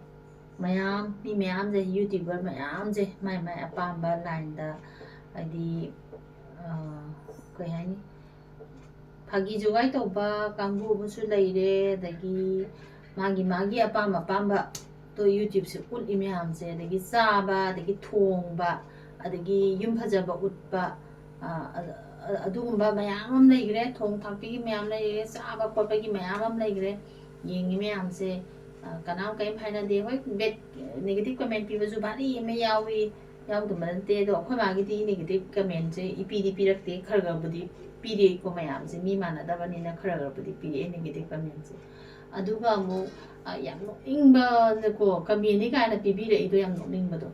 ꯃꯌꯥꯝ ꯃꯤ ꯃꯌꯥꯝꯁꯦ ꯌꯨꯇ꯭ꯌꯨꯕꯔ ꯃꯌꯥꯝꯁꯦ ꯃꯥꯏ ꯃꯥꯏ ꯑꯄꯥꯝꯕ ꯂꯥꯏꯟꯗ ꯍꯥꯏꯗꯤ ꯀꯩ ꯍꯥꯏꯅꯤ ꯐꯥꯒꯤ ꯖꯨꯒꯥꯏ ꯇꯧꯕ ꯀꯥꯡꯕꯨ ꯑꯃꯁꯨ ꯂꯩꯔꯦ ꯑꯗꯒꯤ ꯃꯥꯒꯤ ꯑꯄꯥꯝꯕ ꯇꯣ ꯌꯨꯇ꯭ꯌꯨꯕꯁꯦ ꯎꯠꯂꯤ ꯃꯌꯥꯝꯁꯦ ꯑꯗꯒꯤ ꯆꯥꯕ ꯑꯗꯒꯤ ꯊꯣꯡꯕ ꯑꯗꯒꯤ ꯌꯨꯝ ꯐꯖꯕ ꯎꯠꯄ ꯑꯗꯨꯒꯨꯝꯕ ꯃꯌꯥꯝ ꯑꯃ ꯂꯩꯈ꯭ರೆ ꯊꯣꯡ ꯊꯥꯛꯄꯒꯤ ꯃꯌꯥꯝ ꯂꯩꯈ꯭ꯔꯦ ꯆꯥꯕ ꯈꯣꯠꯄꯒꯤ ꯃꯌꯥꯝ ꯑꯃ ꯂꯩꯈ꯭ꯔꯦ ꯌꯦꯡꯉꯤ ꯃꯌꯥꯝꯁꯦ ꯀꯅꯥꯝ ꯀꯔꯤꯝ ꯍꯥꯏꯅꯗꯦ ꯍꯣꯏ ꯅꯦꯒꯦꯇꯤꯚ ꯀꯃꯦꯟ ꯄꯤꯕꯁꯨ ꯚꯥꯔꯤ ꯑꯃ ꯌꯥꯎꯏ ꯌꯥꯎꯗꯕ ꯅꯠꯇꯦ ꯑꯗꯣ ꯑꯩꯈꯣꯏ ꯃꯥꯒꯤꯗꯤ ꯅꯦꯒꯦꯇꯤꯚ ꯀꯃꯦꯟꯁꯦ ꯏꯄꯤꯗꯤ ꯄꯤꯔꯛꯇꯦ ꯈꯔꯕꯨꯗꯤ ꯄꯤꯔꯛꯏꯀꯣ ꯃꯌꯥꯝꯁꯦ ꯃꯤ ꯃꯥꯟꯅꯗꯕꯅꯤꯅ ꯈꯔꯕꯨꯗꯤ ꯄꯤꯔꯛꯑꯦ ꯅꯦꯒꯦꯇꯤꯚ ꯀꯃꯦꯟꯁꯦ ꯑꯗꯨꯒ ꯑꯃꯨꯛ ꯌꯥꯝ ꯅꯣꯛꯅꯤꯡꯕꯅꯀꯣ ꯀꯃꯦꯟꯅꯤ ꯀꯥꯏꯅ ꯄꯤꯕꯤꯔꯛꯏꯗꯣ ꯌꯥꯝ ꯅꯣꯛꯅꯤꯡꯕꯗꯣ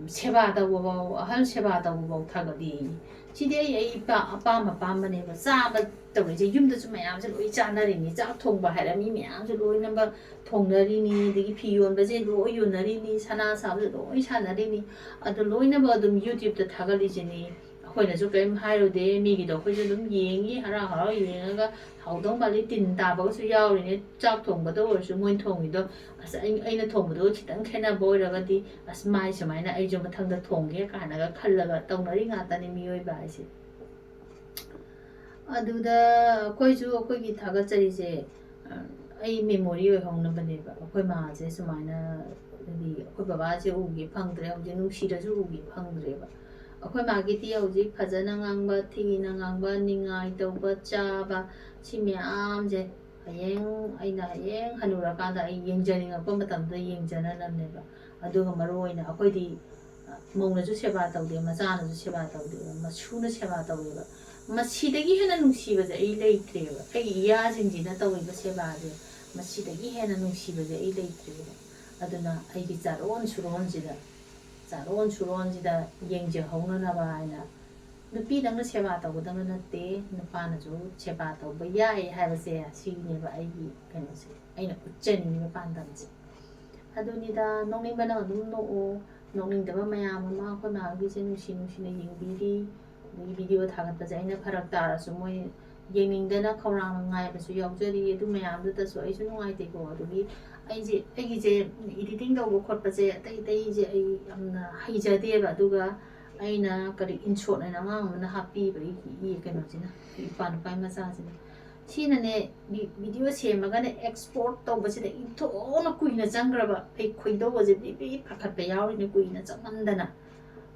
세바 ꯇꯧꯕꯐꯥꯎ ꯑꯍꯜ ꯁꯦꯕꯥ ꯇꯧꯕꯐꯥꯎ ꯊꯥꯒꯠꯂꯤ ꯁꯤꯗꯤ ꯑꯩ ꯑꯄꯥꯝꯕꯅꯦꯕ ꯆꯥꯕ ꯇꯧꯔꯤꯁꯦ ꯌꯨꯝꯗꯁꯨ ꯃꯌꯥꯝꯁꯦ ꯂꯣꯏ ꯆꯥꯅꯔꯤꯅꯤ ꯆꯥꯛ ꯊꯣꯡꯕ ꯍꯥꯏꯔ ꯃꯤ ꯃꯌꯥꯝꯁꯨ ꯂꯣꯏꯅꯃꯛ ꯊꯣꯡꯅꯔꯤꯅꯤ ꯑꯗꯒꯤ ꯐꯤ ꯌꯣꯟꯕꯁꯦ ꯂꯣꯏ ꯌꯣꯟꯅꯔꯤꯅꯤ ꯁꯅꯥ ꯁꯥꯕꯁꯨ ꯂꯣꯏ ꯁꯥꯟꯅꯔꯤꯅꯤ ꯑꯗꯨ ꯂꯣꯏꯅꯃꯛ ꯑꯗꯨꯝ ꯌꯨꯇ꯭ꯌꯨꯕꯇ ꯊꯥꯒꯠꯂꯤꯁꯤꯅꯤ ꯑꯩꯈꯣꯏꯅꯁꯨ ꯀꯔꯤꯝ ꯍꯥꯏꯔꯨꯗꯦ ꯃꯤꯒꯤꯗꯣ ꯑꯩꯈꯣꯏꯁꯨ ꯑꯗꯨꯝ ꯌꯦꯡꯉꯤ ꯍꯔꯥꯎ ꯍꯔꯥꯎ ꯌꯦꯡꯉꯒ ꯍꯥꯎꯗꯧ ꯃꯥꯜꯂꯤ ꯇꯤꯟ ꯇꯥꯕꯒꯁꯨ ꯌꯥꯎꯔꯤꯅꯤ ꯆꯥꯛ ꯊꯣꯡꯕꯗ ꯑꯣꯏꯔꯁꯨ ꯃꯣꯏꯅ ꯊꯣꯡꯉꯤꯗꯣ ꯑꯁ ꯑꯩꯅ ꯊꯣꯡꯕꯗꯣ ꯈꯤꯇꯪ ꯈꯦꯠꯅꯕ ꯑꯣꯏꯔꯒꯗꯤ ꯑꯁ ꯃꯥꯏ ꯁꯨꯃꯥꯏꯅ ꯑꯩꯁꯨ ꯃꯊꯪꯗ ꯊꯣꯡꯒꯦ ꯀꯥꯏꯅꯒ ꯈꯜꯂꯒ ꯇꯧꯅꯔꯤ ꯉꯥꯛꯇꯅꯤ ꯃꯤꯑꯣꯏꯕ ꯍꯥꯏꯁꯦ ꯑꯗꯨꯗ ꯑꯩꯈꯣꯏꯁꯨ ꯑꯩꯈꯣꯏꯒꯤ ꯊꯥꯒꯠꯆꯔꯤꯁꯦ ꯑꯩ ꯃꯦꯃꯣꯔꯤ ꯑꯣꯏꯍꯧꯅꯕꯅꯦꯕ ꯑꯩꯈꯣꯏ ꯃꯥꯁꯦ ꯁꯨꯃꯥꯏꯅ ꯍꯥꯏꯗꯤ ꯑꯩꯈꯣꯏ ꯕꯕꯥꯁꯦ ꯎꯒꯦ ꯐꯪꯗ꯭ꯔꯦ ꯍꯧꯖꯤꯛ ꯅꯨꯡꯁꯤꯔꯁꯨ ꯎꯒꯦ ꯐꯪꯗ꯭ꯔꯦꯕ ꯑꯩꯈꯣꯏ ꯃꯥꯒꯤꯗꯤ ꯍꯧꯖꯤꯛ ꯐꯖꯅ ꯉꯥꯡꯕ ꯊꯤꯅ ꯉꯥꯡꯕ ꯅꯤꯡꯉꯥꯏ ꯇꯧꯕ ꯆꯥꯕ ꯁꯤ ꯃꯌꯥꯝꯁꯦ ꯑꯩꯅ ꯍꯌꯦꯡ ꯍꯟꯅꯨꯔꯀꯥꯟꯗ ꯑꯩ ꯌꯦꯡꯖꯅꯤꯡꯉꯛꯄ ꯃꯇꯝꯗ ꯌꯦꯡꯖꯅꯅꯕꯅꯦꯕ ꯑꯗꯨꯒ ꯃꯔꯨꯑꯣꯏꯅ ꯑꯩꯈꯣꯏꯗꯤ ꯃꯧꯅꯁꯨ ꯁꯦꯕꯥ ꯇꯧꯗꯦ ꯃꯆꯥꯅꯁꯨ ꯁꯦꯕꯥ ꯇꯧꯗꯦꯕ ꯃꯁꯨꯅ ꯁꯦꯕा ꯇꯧꯋꯦꯕ ꯃꯁꯤꯗꯒꯤ ꯍꯦꯟꯅ ꯅꯨꯡꯁꯤꯕꯁꯦ ꯑꯩ ꯂꯩꯇ꯭ꯔꯦꯕ ꯑꯩꯒꯤ ꯏꯌꯥꯁꯤꯡꯁꯤꯅ ꯇꯧꯔꯤꯕ ꯁꯦꯕꯥꯁꯦ ꯃꯁꯤꯗꯒꯤ ꯍꯦꯟꯅ ꯅꯨꯡꯁꯤꯕꯁꯦ ꯑꯩ ꯂꯩꯇ꯭ꯔꯦꯕ ꯑꯗꯨꯅ ꯑꯩꯒꯤ ꯆꯥꯔꯣꯟ ꯁꯨꯔꯣꯟꯁꯤꯗ ꯌꯦꯡꯖꯍꯧꯅꯅꯕ ꯍꯥꯏꯅ ꯅꯨꯄꯤꯗꯪꯅ ꯁꯦꯕꯥ ꯇꯧꯒꯗꯕ ꯅꯠꯇꯦ ꯅꯨꯄꯥꯅꯁꯨ ꯁꯦꯕꯥ ꯇꯧꯕ ꯌꯥꯏ ꯍꯥꯏꯕꯁꯦ ꯁꯤꯅꯦꯕ ꯑꯩꯒꯤ ꯀꯩꯅꯣꯁꯦ ꯑꯩꯅ ꯎꯠꯆꯅꯤꯡꯉꯤꯕ ꯄꯥꯟꯗꯝꯁꯦ ꯑꯗꯨꯅꯤꯗ ꯅꯣꯛꯅꯤꯡꯕꯅ ꯑꯗꯨꯝ ꯅꯣꯛꯑꯣ ꯅꯣꯛꯅꯤꯡꯗꯕ ꯃꯌꯥꯝ ꯑꯃ ꯑꯩꯈꯣꯏ ꯃꯥꯒꯤꯁꯦ ꯅꯨꯡꯁꯤꯅ ꯌꯦꯡꯕꯤꯔꯤ ꯑꯗꯒꯤ ꯚꯤꯗꯤꯑꯣ ꯊꯥꯒꯠꯄꯁꯦ ꯑꯩꯅ ꯐꯔꯛ ꯇꯥꯔꯁꯨ ꯃꯣꯏ ꯌꯦꯡꯅꯤꯡꯗꯅ ꯈꯧꯔꯥꯡꯅ ꯉꯥꯏꯕꯁꯨ ꯌꯥꯎꯖꯔꯤ ꯑꯗꯨ ꯃꯌꯥꯝꯗꯨꯗꯁꯨ ꯑꯩꯁꯨ ꯅꯨꯡꯉꯥꯏꯇꯦꯀꯣ ꯑꯗꯨꯒꯤ ꯑꯩꯒꯤꯁꯦ ꯏꯗꯤꯇꯤꯡ ꯇꯧꯕ ꯈꯣꯠꯄꯁꯦ ꯑꯇꯩꯁꯦ ꯑꯩ ꯌꯥꯝꯅ ꯍꯩꯖꯗꯦꯕ ꯑꯗꯨꯒ ꯑꯩꯅ ꯏꯟꯁꯣꯠ ꯍꯥꯏꯅ ꯑꯉꯥꯡ ꯑꯃꯅ ꯍꯥꯞꯄꯤꯕ ꯑꯩꯒꯤ ꯀꯩꯅꯣꯁꯤꯅ ꯏꯄꯥ ꯃꯆꯥꯁꯤꯅ ꯁꯤꯅꯅꯦ ꯚꯤꯗꯤꯑꯣ ꯁꯦꯝꯃꯒꯅꯦ ꯑꯦꯛꯁꯄꯣꯔꯠ ꯇꯧꯕꯁꯤꯗ ꯏꯟꯊꯣꯛꯅ ꯀꯨꯏꯅ ꯆꯪꯈ꯭ꯔꯕ ꯑꯩ ꯈꯣꯏꯗꯧꯕꯁꯦ ꯕꯤꯕꯤ ꯐꯥꯈꯠꯄ ꯌꯥꯎꯔꯤꯅꯦ ꯀꯨꯏꯅ ꯆꯪꯃꯟꯗꯅ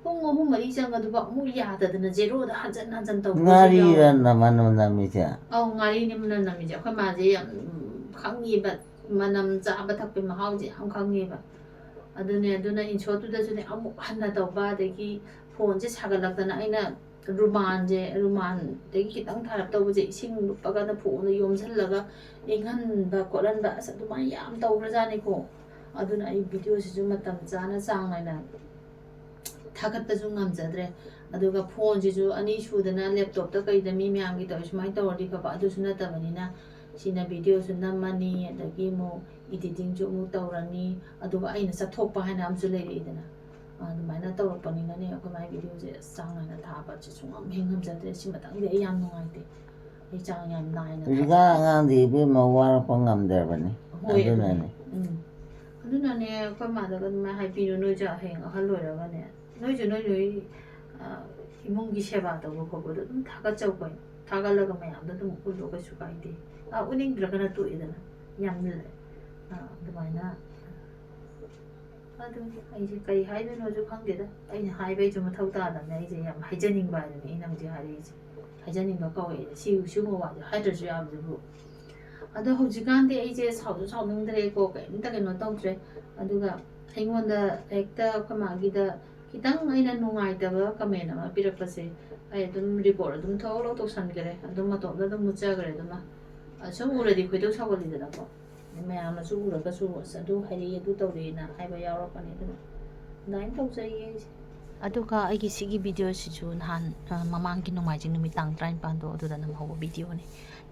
ꯄꯨꯡ 3-4 ꯆꯪꯉꯗꯨꯕ ꯑꯃꯨꯛ ꯌꯥꯗꯗꯅ ꯖꯦꯔꯣꯗ ꯍꯟꯖꯟ ꯇꯧꯕꯁꯨ ꯉꯥꯔꯤꯔ ꯃꯅꯝ ꯅꯝꯃꯤꯁꯦ ꯉꯥꯔꯤꯅꯤ ꯃꯅꯝ ꯅꯝꯃꯤꯁꯦ ꯑꯩꯈꯣꯏ ꯃꯥꯁꯦ ꯌꯥꯝ ꯈꯪꯉꯦꯕ ꯃꯅꯝ ꯆꯥꯕ ꯊꯛꯄꯒꯤ ꯃꯍꯥꯎꯁꯦ ꯌꯥꯝ ꯈꯪꯉꯦꯕ ꯑꯗꯨꯅ ꯏꯟꯁꯣꯠꯇꯨꯗꯁꯨꯅꯦ ꯑꯃꯨꯛ ꯍꯟꯅ ꯇꯧꯕ ꯑꯗꯒꯤ ꯐꯣꯟꯁꯦ ꯁꯥꯒꯠꯂꯛꯇꯅ ꯑꯩꯅ ꯔꯨꯃꯥꯟꯗꯒꯤ ꯈꯤꯇꯪ ꯊꯥꯔꯞ ꯇꯧꯕꯁꯦ ꯏꯁꯤꯡ ꯂꯨꯞꯄꯒꯅ ꯐꯣꯟꯗ ꯌꯣꯝꯁꯤꯜꯂꯒ ꯏꯪꯍꯟꯕ ꯈꯣꯠꯍꯟꯕ ꯑꯁ ꯑꯗꯨꯃꯥꯏꯅ ꯌꯥꯝ ꯇꯧꯈ꯭ꯔꯖꯥꯠꯅꯤꯀꯣ ꯑꯗꯨꯅ ꯑꯩ ꯚꯤꯗꯤꯑꯣꯁꯤꯁꯨ ꯃꯇꯝ ꯆꯥꯅ ꯆꯥꯡ ꯅꯥꯏꯅ ꯊꯥꯒꯠꯄꯁꯨ ꯉꯝꯖꯗ꯭ꯔꯦ ꯑꯗꯨꯒ ꯐꯣꯟꯁꯤꯁꯨ ꯑꯅꯤ ꯁꯨꯗꯅ ꯂꯦꯞꯇꯣꯞꯇ ꯀꯩꯗ ꯃꯤ ꯃꯌꯥꯝꯒꯤ ꯇꯧꯋꯤ ꯁꯨꯃꯥꯏꯅ ꯇꯧꯔꯗꯤ ꯐꯕ ꯑꯗꯨꯁꯨ ꯅꯠꯇꯕꯅꯤꯅ ꯁꯤꯅ ꯚꯤꯗꯤꯑꯣꯁꯨ ꯅꯝꯃꯅꯤ ꯑꯗꯒꯤ ꯑꯃꯨꯛ ꯏꯗꯤꯇꯤꯡꯁꯨ ꯑꯃꯨꯛ ꯇꯧꯔꯅꯤ ꯑꯗꯨꯒ ꯑꯩꯅ ꯆꯠꯊꯣꯛꯄ ꯍꯥꯏꯅ ꯑꯃꯁꯨ ꯂꯩꯔꯛꯏꯗꯅ ꯑꯗꯨꯃꯥꯏꯅ ꯇꯧꯔꯛꯄꯅꯤꯅꯅꯦ ꯑꯩꯈꯣꯏ ꯃꯥꯒꯤ ꯚꯤꯗꯤꯑꯣꯁꯦ ꯆꯥꯡ ꯅꯥꯏꯅ ꯊꯥꯕꯁꯦ ꯁꯨꯡꯉꯝ ꯉꯝꯖꯗ꯭ꯔꯦ ꯁꯤ ꯃꯇꯥꯡꯗꯤ ꯑꯩ ꯌꯥꯝ ꯅꯨꯡꯉꯥꯏꯇꯦ ꯑꯩ ꯆꯥꯡ ꯌꯥꯝ ꯅꯥꯏꯅ ꯍꯧꯖꯤꯛꯀꯥꯟ ꯑꯉꯥꯡꯗꯤ ꯏꯕꯦꯝꯃ ꯋꯥꯔꯛꯄ ꯉꯝꯗ꯭ꯔꯕꯅꯤ ꯍꯣꯏ ꯑꯗꯨꯅꯅꯦ ꯑꯗꯨꯅꯅꯦ ꯑꯩꯈꯣꯏ ꯃꯥꯗꯒ ꯑꯗꯨꯃꯥꯏꯅ ꯍꯥꯏꯕꯤꯌꯨ ꯅꯣꯏꯁꯨ ꯍꯌꯦꯡ ꯑꯍꯜ ꯑꯣꯏꯔꯒꯅꯦ ꯅꯣꯏ ꯏꯃꯨꯡꯒꯤ ꯁꯦꯕꯥ ꯇꯧꯕ ꯈꯣꯠꯄꯗꯣ ꯑꯗꯨꯝ ꯊꯥꯒꯠꯆꯧ ꯀꯩꯅꯣ ꯊꯥꯒꯠꯂꯒ ꯃꯌꯥꯝꯗ ꯑꯗꯨꯝ ꯎꯠꯂꯣ ꯀꯩꯁꯨ ꯀꯥꯏꯗꯦ ꯎꯠꯅꯤꯡꯗ꯭ꯔꯒꯅ ꯇꯣꯛꯏꯗꯅ ꯌꯥꯝꯅ ꯑꯗꯨꯃꯥꯏꯅ ꯑꯗꯨ ꯑꯩꯁꯦ ꯀꯩ ꯍꯥꯏꯗꯣꯏꯅꯣꯁꯨ ꯈꯪꯗꯦꯗ ꯑꯩꯅ ꯍꯥꯏꯕꯩꯁꯨ ꯃꯊꯧ ꯇꯥꯗꯕꯅꯦ ꯑꯩꯁꯦ ꯌꯥꯝ ꯍꯥꯏꯖꯅꯤꯡꯕ ꯍꯥꯏꯗꯨꯅꯤ ꯑꯩꯅ ꯍꯧꯖꯤꯛ ꯍꯥꯏꯔꯛꯏꯁꯦ ꯍꯥꯏꯖꯅꯤꯡꯕ ꯀꯧꯋꯦ ꯁꯤꯒꯨꯝꯕ ꯋꯥꯁꯦ ꯍꯥꯏꯗ꯭ꯔꯁꯨ ꯌꯥꯕꯗꯨꯕꯨ ꯑꯗꯣ ꯍꯧꯖꯤꯛꯀꯥꯟꯗꯤ ꯑꯩꯁꯦ ꯁꯥꯎꯅꯤꯡꯗ꯭ꯔꯦꯀꯣ ꯀꯩꯝꯇ ꯀꯩꯅꯣ ꯇꯧꯗ꯭ꯔꯦ ꯑꯗꯨꯒ ꯑꯩꯉꯣꯟꯗ ꯍꯦꯛꯇ ꯑꯩꯈꯣꯏ ꯃꯥꯒꯤꯗ ꯈꯤꯇꯪ ꯑꯩꯅ ꯅꯨꯡꯉꯥꯏꯇꯕ ꯀꯃꯦꯟ ꯑꯃ ꯄꯤꯔꯛꯄꯁꯦ ꯑꯩ ꯑꯗꯨꯝ ꯔꯤꯄꯣꯔꯠ ꯑꯗꯨꯝ ꯊꯣꯛ ꯇꯧꯁꯟꯈ꯭ꯔꯦ ꯑꯗꯨꯝ ꯃꯇꯣꯝꯇ ꯑꯗꯨꯝ ꯃꯨꯠꯆꯈ꯭ꯔꯦ ꯑꯗꯨꯃ ꯁꯨꯝ ꯎꯔꯗꯤ ꯈꯣꯏꯗꯧ ꯁꯥꯎꯒꯠꯂꯤꯗꯅꯀꯣ ꯃꯌꯥꯝꯅꯁꯨ ꯎꯔꯒꯁꯨ ꯑꯁ ꯑꯗꯨ ꯍꯥꯏꯔꯛꯏ ꯑꯗꯨ ꯇꯧꯔꯛꯏꯅ ꯍꯥꯏꯕ ꯌꯥꯎꯔꯛꯄꯅꯤ ꯑꯗꯨꯅ ꯑꯗꯨꯃꯥꯏꯅ ꯇꯧꯖꯩꯌꯦ ꯑꯩꯁꯦ ꯑꯗꯨꯒ ꯑꯩꯒꯤ ꯁꯤꯒꯤ ꯚꯤꯗꯤꯑꯣꯁꯤꯁꯨ ꯅꯍꯥꯟ ꯃꯃꯥꯡꯒꯤ ꯅꯣꯡꯃꯥꯏꯖꯤꯡ ꯅꯨꯃꯤꯠ ꯇꯥꯡ 19ꯗꯣ ꯑꯗꯨꯗ ꯅꯝꯍꯧꯕ ꯚꯤꯗꯤꯑꯣꯅꯤ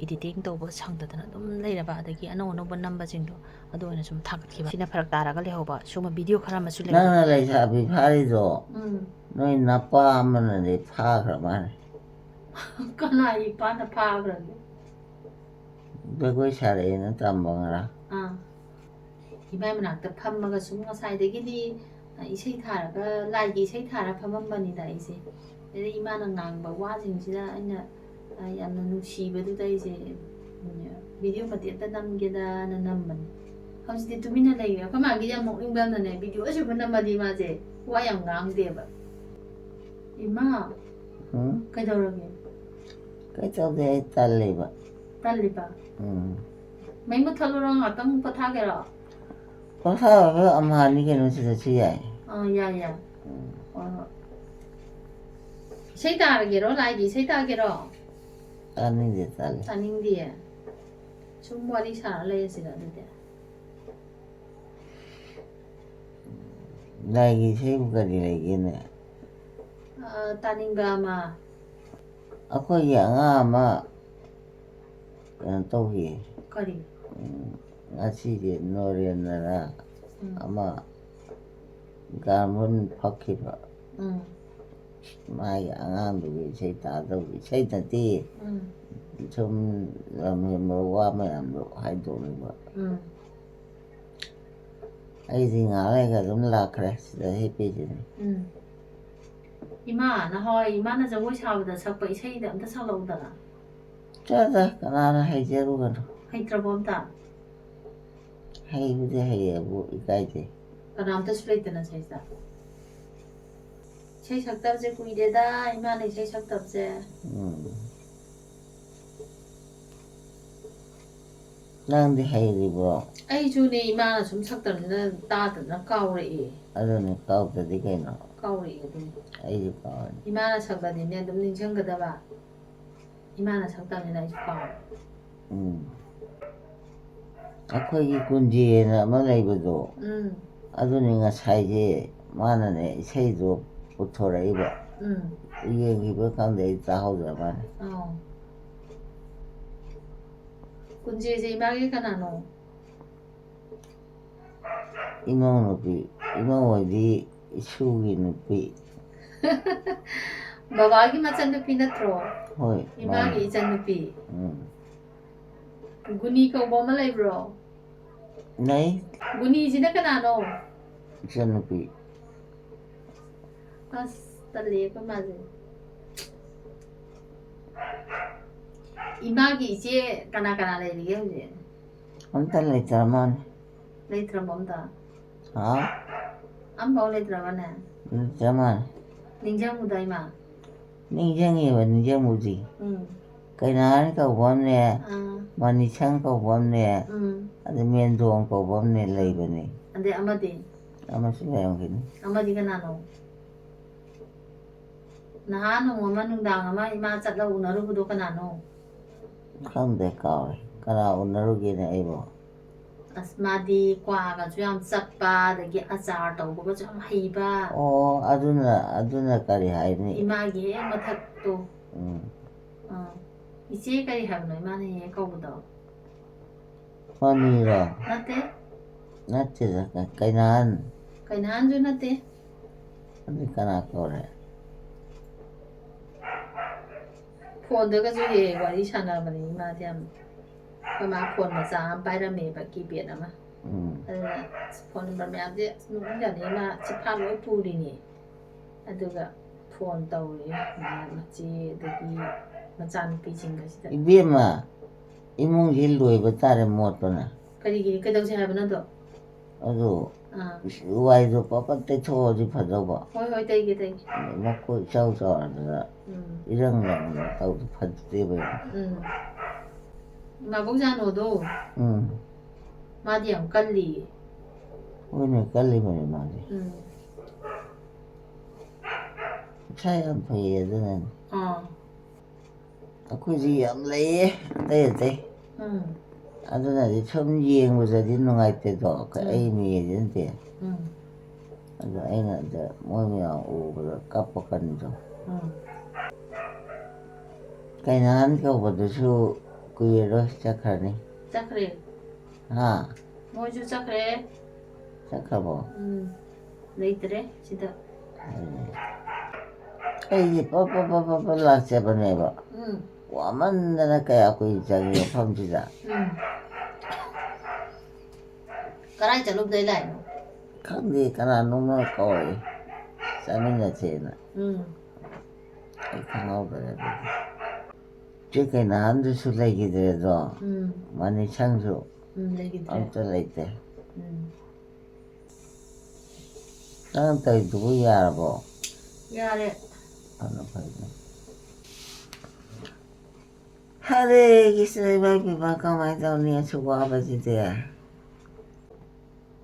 ꯏꯗꯤꯇꯤꯡ ꯇꯧꯕ ꯁꯪꯗꯗꯅ ꯑꯗꯨꯝ ꯂꯩꯔꯕ ꯑꯗꯒꯤ ꯑꯅꯧꯕ ꯅꯝꯕꯁꯤꯡꯗꯣ ꯑꯗꯨ ꯑꯣꯏꯅ ꯁꯨꯝ ꯊꯥꯒꯠꯈꯤꯕ ꯁꯤꯅ ꯐꯔꯛ ꯇꯥꯔꯒ ꯂꯩꯍꯧꯕ ꯁꯤꯒꯨꯝꯕ ꯚꯤꯗꯤꯑꯣ ꯈꯔ ꯑꯃꯁꯨ ꯂꯩ ꯅꯪꯅ ꯂꯩꯁꯥꯕꯤ ꯐꯥꯔꯤꯗꯣ ꯅꯣꯏ ꯅꯄꯥ ꯑꯃꯅꯗꯤ ꯐꯥꯈ꯭ꯔ ꯃꯥꯜꯂꯦ ꯀꯅꯥ ꯏꯄꯥꯅ ꯐꯥꯈ꯭ꯔꯒꯦ ꯖꯒꯣꯏ ꯁꯥꯔꯛꯑꯦꯅ ꯇꯝꯕ ꯉꯔꯥꯡ ꯏꯃꯥꯏ ꯃꯅꯥꯛꯇ ꯐꯝꯃꯒ ꯁꯨꯝ ꯉꯁꯥꯏꯗꯒꯤꯗꯤ ꯏꯁꯩ ꯊꯥꯔꯒ ꯂꯥꯏꯒꯤ ꯏꯁꯩ ꯊꯥꯔ ꯐꯝꯃꯝꯕꯅꯤꯗ ꯑꯩꯁꯦ ꯑꯗꯩ ꯏꯃꯥꯅ ꯉꯥꯡꯕ ꯋꯥꯁꯤꯡꯁꯤꯗ ꯑꯩꯅ ꯌꯥꯝꯅ ꯅꯨꯡꯁꯤꯕꯗꯨꯗ ꯑꯩꯁꯦ ꯚꯤꯗꯤꯑꯣ ꯃꯇꯦꯛꯇ ꯅꯝꯒꯦꯗꯅ ꯅꯝꯕꯅꯤ ꯍꯧꯖꯤꯛꯇꯤ ꯇꯨꯃꯤꯟꯅ ꯂꯩꯔꯦ ꯑꯩꯈꯣꯏ ꯃꯥꯒꯤ ꯌꯥꯝ ꯅꯣꯛꯅꯤꯡꯕ ꯑꯃꯅꯅꯦ ꯚꯤꯗꯤꯑꯣ ꯑꯁꯤꯕꯨ ꯅꯝꯃꯗꯤ ꯃꯥꯁꯦ ꯋꯥ ꯌꯥꯝ ꯉꯥꯡꯗꯦꯕ ꯏꯃꯥ ꯀꯩꯗꯧꯔꯒꯦ ꯀꯩ ꯇꯧꯗꯦ ꯑꯩ ꯇꯜꯂꯤꯕ ꯇꯜꯂꯤꯕ ꯃꯩ ꯃꯨꯠꯊꯠꯂꯨꯔꯣ ꯉꯥꯛꯇꯪ ꯄꯣꯊꯥꯒꯦꯔꯣ ꯄꯣꯊꯥꯕ ꯑꯃꯍꯥꯅꯤ ꯀꯩꯅꯣ ꯁꯤꯗꯁꯨ ꯌꯥꯏ ꯌꯥꯏ ꯍꯣꯏ ꯍꯣꯏ ꯏꯁꯩ ꯇꯥꯔꯒꯦꯔꯣ ꯂꯥꯏꯒꯤ ꯏꯁꯩ ꯇꯥꯒꯦꯔꯣ ꯇꯥꯅꯤꯡꯗꯦ ꯇꯜꯂꯤ ꯇꯥꯅꯤꯡꯗꯤꯌꯦ ꯁꯨꯝ ꯋꯥꯔꯤ ꯁꯥꯔ ꯂꯩꯔꯁꯤꯔ ꯑꯗꯨꯗꯤ ꯂꯥꯏꯒꯤ ꯏꯁꯩꯕꯨ ꯀꯔꯤ ꯂꯩꯒꯦꯅꯦ? ꯇꯥꯅꯤꯡꯕ ꯑꯃ. ꯑꯩꯈꯣꯏꯒꯤ ꯑꯉꯥꯡ ꯑꯃ ꯀꯩꯅꯣ ꯇꯧꯈꯤ. ꯀꯔꯤ? ꯉꯁꯤꯗꯤ ꯅꯣꯔꯦꯟꯅꯔ ꯑꯃ ꯒꯥꯔꯃꯣꯟ ꯐꯛꯈꯤꯕ. ꯃꯥꯒꯤ ꯑꯉꯥꯡꯗꯨꯒꯤ ꯏꯁꯩ ꯇꯥꯗꯧꯕ ꯏꯁꯩ ꯅꯠꯇꯦ. ꯁꯨꯝ ꯂꯝꯍꯦꯟꯕ ꯋꯥ ꯃꯌꯥꯝꯗꯣ ꯍꯥꯏꯗꯣꯛꯂꯤꯕ. ꯑꯩꯗꯤ ꯉꯥꯏꯍꯥꯛ ꯂꯩꯒ ꯑꯗꯨꯝ ꯂꯥꯛꯈ꯭ꯔꯦ ꯁꯤꯗ ꯍꯤꯞꯄꯤꯁꯤꯅꯤ. ꯏꯃꯥ ꯅꯍꯥꯟꯋꯥꯏ ꯏꯃꯥꯅ ꯖꯒꯣꯏ ꯁꯥꯕꯗ ꯁꯛꯄ ꯏꯁꯩꯗ ꯑꯝꯇ ꯁꯛꯂꯛꯎꯗꯅ. ꯆꯠꯂꯣ ꯀꯅꯥꯅ ꯍꯩꯖꯔꯨꯒꯅꯣ. ꯍꯩꯇ꯭ꯔꯕꯣ ꯑꯝꯇ? ꯍꯩꯕꯨꯗꯤ ꯍꯩꯌꯦꯕꯨ ꯏꯀꯥꯏꯖꯩ. ꯀꯅꯥꯝꯇꯁꯨ ꯂꯩꯇꯅ ꯁꯩꯁꯥ. 이세이 삭답제 구이래다 이만에 이세이 삭답제. ꯅꯪꯗꯤ ꯍꯩꯔꯤꯕ꯭ꯔꯣ? ꯑꯩꯁꯨꯅꯦ ꯏꯃꯥꯅ ꯁꯨꯝ ꯁꯛꯇꯕꯅꯤꯅ ꯇꯥꯗꯅ ꯀꯥꯎꯔꯛꯑꯦ. ꯑꯗꯨꯅꯦ ꯀꯥꯎꯗ꯭ꯔꯗꯤ ꯀꯩꯅꯣ? ꯀꯥꯎꯔꯛꯑꯦ ꯑꯗꯨꯅꯤ. ꯑꯩꯁꯨ ꯀꯥꯎꯔꯦ. 이마나 삭다니네 ꯑꯗꯨꯝ ꯅꯤꯡꯁꯤꯡꯒꯗꯕ. 이마나 삭다니나 ꯑꯩꯁꯨ ꯀꯥꯎꯔꯦ. ꯑꯩꯈꯣꯏꯒꯤ ꯀꯨꯟꯖꯦꯅ ꯑꯃ ꯂꯩꯕꯗꯣ. ꯑꯗꯨꯅꯤ ꯉꯁꯥꯏꯁꯦ ꯃꯥꯅꯅꯦ ꯏꯁꯩꯗꯣ ꯄꯨꯊꯣꯔꯛꯏꯕ. ꯌꯦꯡꯈꯤꯕ ꯈꯪꯗꯦ ꯑꯩ ꯇꯥꯍꯧꯗ꯭ꯔ ꯃꯥꯜꯂꯦ. ꯀꯨꯟꯖꯦꯁꯦ ꯏꯃꯥꯒꯤ ꯀꯅꯥꯅꯣ? 이모우 누피, 이모우 어디 이수기 누피. 바바기 마찬 누피 나트로. 호이. 이마기 이찬 누피. 구니 거 뭐만 레브로? 네? 구니 지나 까나노? 이찬 누피. 아스 딸리 그 맞아. 이마기 이제 까나 레리게 오지. 언제 레이터만? 레이트라 뭔다? 안 바오 레이트라바네. 레이터만. 닝장무다 이마. 닝장이와 닝장무지. 그날 그번에 마니창 그번에 아주 면도한 그번에 레이버네. 안돼 아마디. 아마스 레용기니. 아마디가 나노. 나하노 뭐만 능당 아마 이마 잣라 우나루부도 까나노. ꯈꯪꯗꯦ ꯀꯥꯎꯔꯦ ꯀꯅꯥ ꯎꯅꯔꯨꯒꯦꯅꯦ ꯑꯩꯕꯣ. ꯑꯁ ꯃꯥꯗꯤ ꯀ꯭ꯋꯥꯒꯁꯨ ꯌꯥꯝ ꯆꯠꯄ ꯑꯗꯒꯤ ꯑꯆꯥꯔ ꯇꯧꯕꯒꯁꯨ ꯌꯥꯝ ꯍꯩꯕ. ꯑꯣ ꯑꯗꯨꯅ ꯀꯔꯤ ꯍꯥꯏꯅꯤ? 이마기 ꯍꯦꯛ ꯃꯊꯛꯇꯣ. 이제ꯀꯔꯤ ꯍꯥꯏꯕꯅꯣ 이마ꯅ ꯍꯦꯛ ꯀꯧꯕꯗꯣ? ꯃꯃꯤꯔꯣ? ꯅꯠꯇꯦ. ꯅꯠꯇꯦꯗ ꯀꯩꯅꯥꯟ. ꯀꯩꯅꯥꯟꯁꯨ ꯅꯠꯇꯦ. ꯑꯗꯨ ꯀꯅꯥ ꯀꯧꯔꯦ? ꯐꯣꯟꯗꯒꯁꯨ ꯍꯦꯛ ꯋꯥꯔꯤ ꯁꯥꯟꯅꯕꯅꯤ 이마ꯗꯤ ꯌꯥꯝ. ꯃꯥ ꯐꯣꯟ ꯃꯆꯥ ꯑꯃ ꯄꯥꯏꯔꯝꯃꯦꯕ ꯀꯤꯄꯦꯗ ꯑꯃ. ꯑꯗꯨꯅ ꯐꯣꯟ ꯅꯝꯕꯔ ꯃꯌꯥꯝꯁꯦ ꯅꯣꯛꯅꯤꯡꯖꯥꯠꯅꯤ ꯃꯥ ꯆꯤꯐꯥ ꯂꯣꯏ ꯄꯨꯔꯤꯅꯤ. ꯑꯗꯨꯒ ꯐꯣꯟ ꯇꯧꯔꯤ ꯃꯆꯦ ꯑꯗꯒꯤ ꯃꯆꯥꯅꯨꯄꯤꯁꯤꯡꯒꯁꯤꯗ. 이비엠아 이몽지 로이버 딸의 못보나. ꯀꯔꯤꯒꯤ ꯀꯩꯗꯧꯁꯦ ꯍꯥꯏꯕꯅꯣꯗꯣ? ꯑꯗꯨ ꯋꯥꯏꯗꯣ ꯄꯄꯠ ꯇꯩꯊꯣꯛꯑꯗꯤ ꯐꯗꯧꯕ. ꯍꯣꯏ ꯇꯩꯒꯦ. ꯃꯈꯣꯏ ꯏꯆꯥꯎ ꯆꯥꯎꯔꯗꯅ 이런 ꯇꯧꯗꯤ ꯐꯠꯇꯦꯕ. 마복자노도 마디 ꯌꯥꯝ ꯀꯜꯂꯤ. ꯍꯣꯏꯅꯦ ꯀꯜꯂꯤꯕꯅꯤ ꯃꯥꯗꯤ. ꯃꯁꯥ ꯌꯥꯝ ꯐꯩꯌꯦ ꯑꯗꯨꯅꯅꯤ. ꯑꯩꯈꯣꯏꯁꯤ ꯌꯥꯝ ꯂꯩꯌꯦ ꯑꯇꯩ. ꯑꯗꯨꯅꯗꯤ ꯁꯨꯝ ꯌꯦꯡꯕꯗꯗꯤ ꯅꯨꯡꯉꯥꯏꯇꯦꯗꯣ ꯑꯩ ꯃꯤꯌꯦꯗꯤ ꯅꯠꯇꯦ. ꯑꯗꯣ ꯑꯩꯅ ꯃꯣꯏ ꯃꯌꯥꯝ ꯎꯕꯗ ꯀꯞꯄꯀꯅꯤꯗꯣ. ꯀꯩꯅꯥꯟ ꯀꯧꯕꯗꯨꯁꯨ ꯀꯨꯏꯔꯔꯣꯏ ꯆꯠꯈ꯭ꯔꯅꯤ. ꯆꯠꯈ꯭ꯔꯦ. ꯃꯣꯏꯁꯨ ꯆꯠꯈ꯭ꯔꯦ. ꯆꯠꯈ꯭ꯔꯕꯣ? ꯂꯩꯇ꯭ꯔꯦ ꯁꯤꯗ. ꯑꯩꯗꯤ ꯄꯞ ꯂꯥꯛꯆꯕꯅꯦꯕ. ꯋꯥꯃꯟꯗꯅ ꯀꯌꯥ ꯀꯨꯏꯅ ꯆꯪꯉꯤ ꯃꯐꯝꯁꯤꯗ. ꯀꯔꯥꯏ ꯆꯠꯂꯨꯕꯗꯩ ꯂꯥꯛꯏꯅꯣ? ꯈꯪꯗꯦ ꯀꯅꯥꯅꯣꯝꯅ ꯀꯧꯔꯛꯏ ꯆꯠꯃꯤꯟꯅꯁꯦꯅ. ꯑꯩ ꯈꯪꯍꯧꯗ꯭ꯔꯦ ꯑꯗꯨꯗꯤ. ꯆꯦ ꯀꯩꯅꯥꯟꯗꯨꯁꯨ ꯂꯩꯈꯤꯗ꯭ꯔꯦꯗꯣ. ꯃꯅꯤꯁꯪꯁꯨ ꯑꯝꯇ ꯂꯩꯇꯦ. ꯅꯪ ꯇꯧꯔꯤꯗꯨꯕꯨ ꯌꯥꯔꯕꯣ? ꯌꯥꯔꯦ. ꯐꯅ ꯐꯩꯅꯦ. ꯍꯔꯦ ꯀ꯭ꯔꯤꯁꯅ ꯏꯃꯥ ꯀꯃꯥꯏꯅ ꯇꯧꯅꯤ ꯑꯁꯨꯛ ꯋꯥꯕꯁꯤꯗꯤ?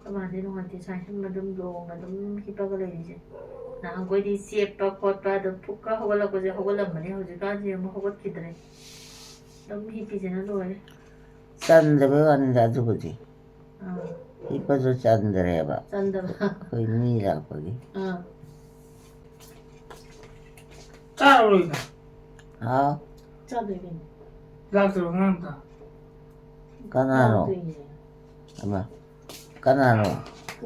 ꯀꯃꯥꯏꯅ ꯅꯨꯡꯉꯥꯏꯇꯦ ꯁꯥꯏꯁꯨꯝ ꯑꯗꯨꯝ ꯂꯣꯡ ꯑꯗꯨꯝ ꯍꯤꯞꯄꯒ ꯂꯩꯔꯤꯁꯦ. ꯅꯍꯥꯟꯈꯣꯏꯗꯤ ꯆꯦꯞꯄ ꯈꯣꯠꯄ ꯑꯗꯨꯝ ꯐꯨꯛꯀ ꯍꯧꯒꯠꯂꯛꯄꯁꯦ ꯍꯧꯒꯠꯂꯝꯕꯅꯤ ꯍꯧꯖꯤꯛꯀꯥꯟꯁꯦ ꯑꯃꯨꯛ ꯍꯧꯒꯠꯈꯤꯗ꯭ꯔꯦ. ꯑꯗꯨꯝ ꯍꯤꯞꯄꯤꯁꯤꯅ ꯂꯣꯏꯔꯦ. ꯆꯟꯗꯕꯩ ꯋꯥꯅꯤꯗ ꯑꯗꯨꯕꯨꯗꯤ. ꯍꯤꯞꯄꯁꯨ ꯆꯟꯗ꯭ꯔꯦꯕ ꯆꯟꯗꯕ ꯑꯩꯈꯣꯏ ꯃꯤ ꯂꯥꯛꯄꯒꯤ ꯆꯥꯔꯔꯣꯏꯗ ꯍꯥꯎ ꯆꯥꯗꯣꯏꯅꯦ ꯂꯥꯛꯇ꯭ꯔꯣ ꯑꯉꯥꯡꯗ ꯀꯅꯥꯅꯣ ꯑꯃ ꯀꯅꯥꯅꯣ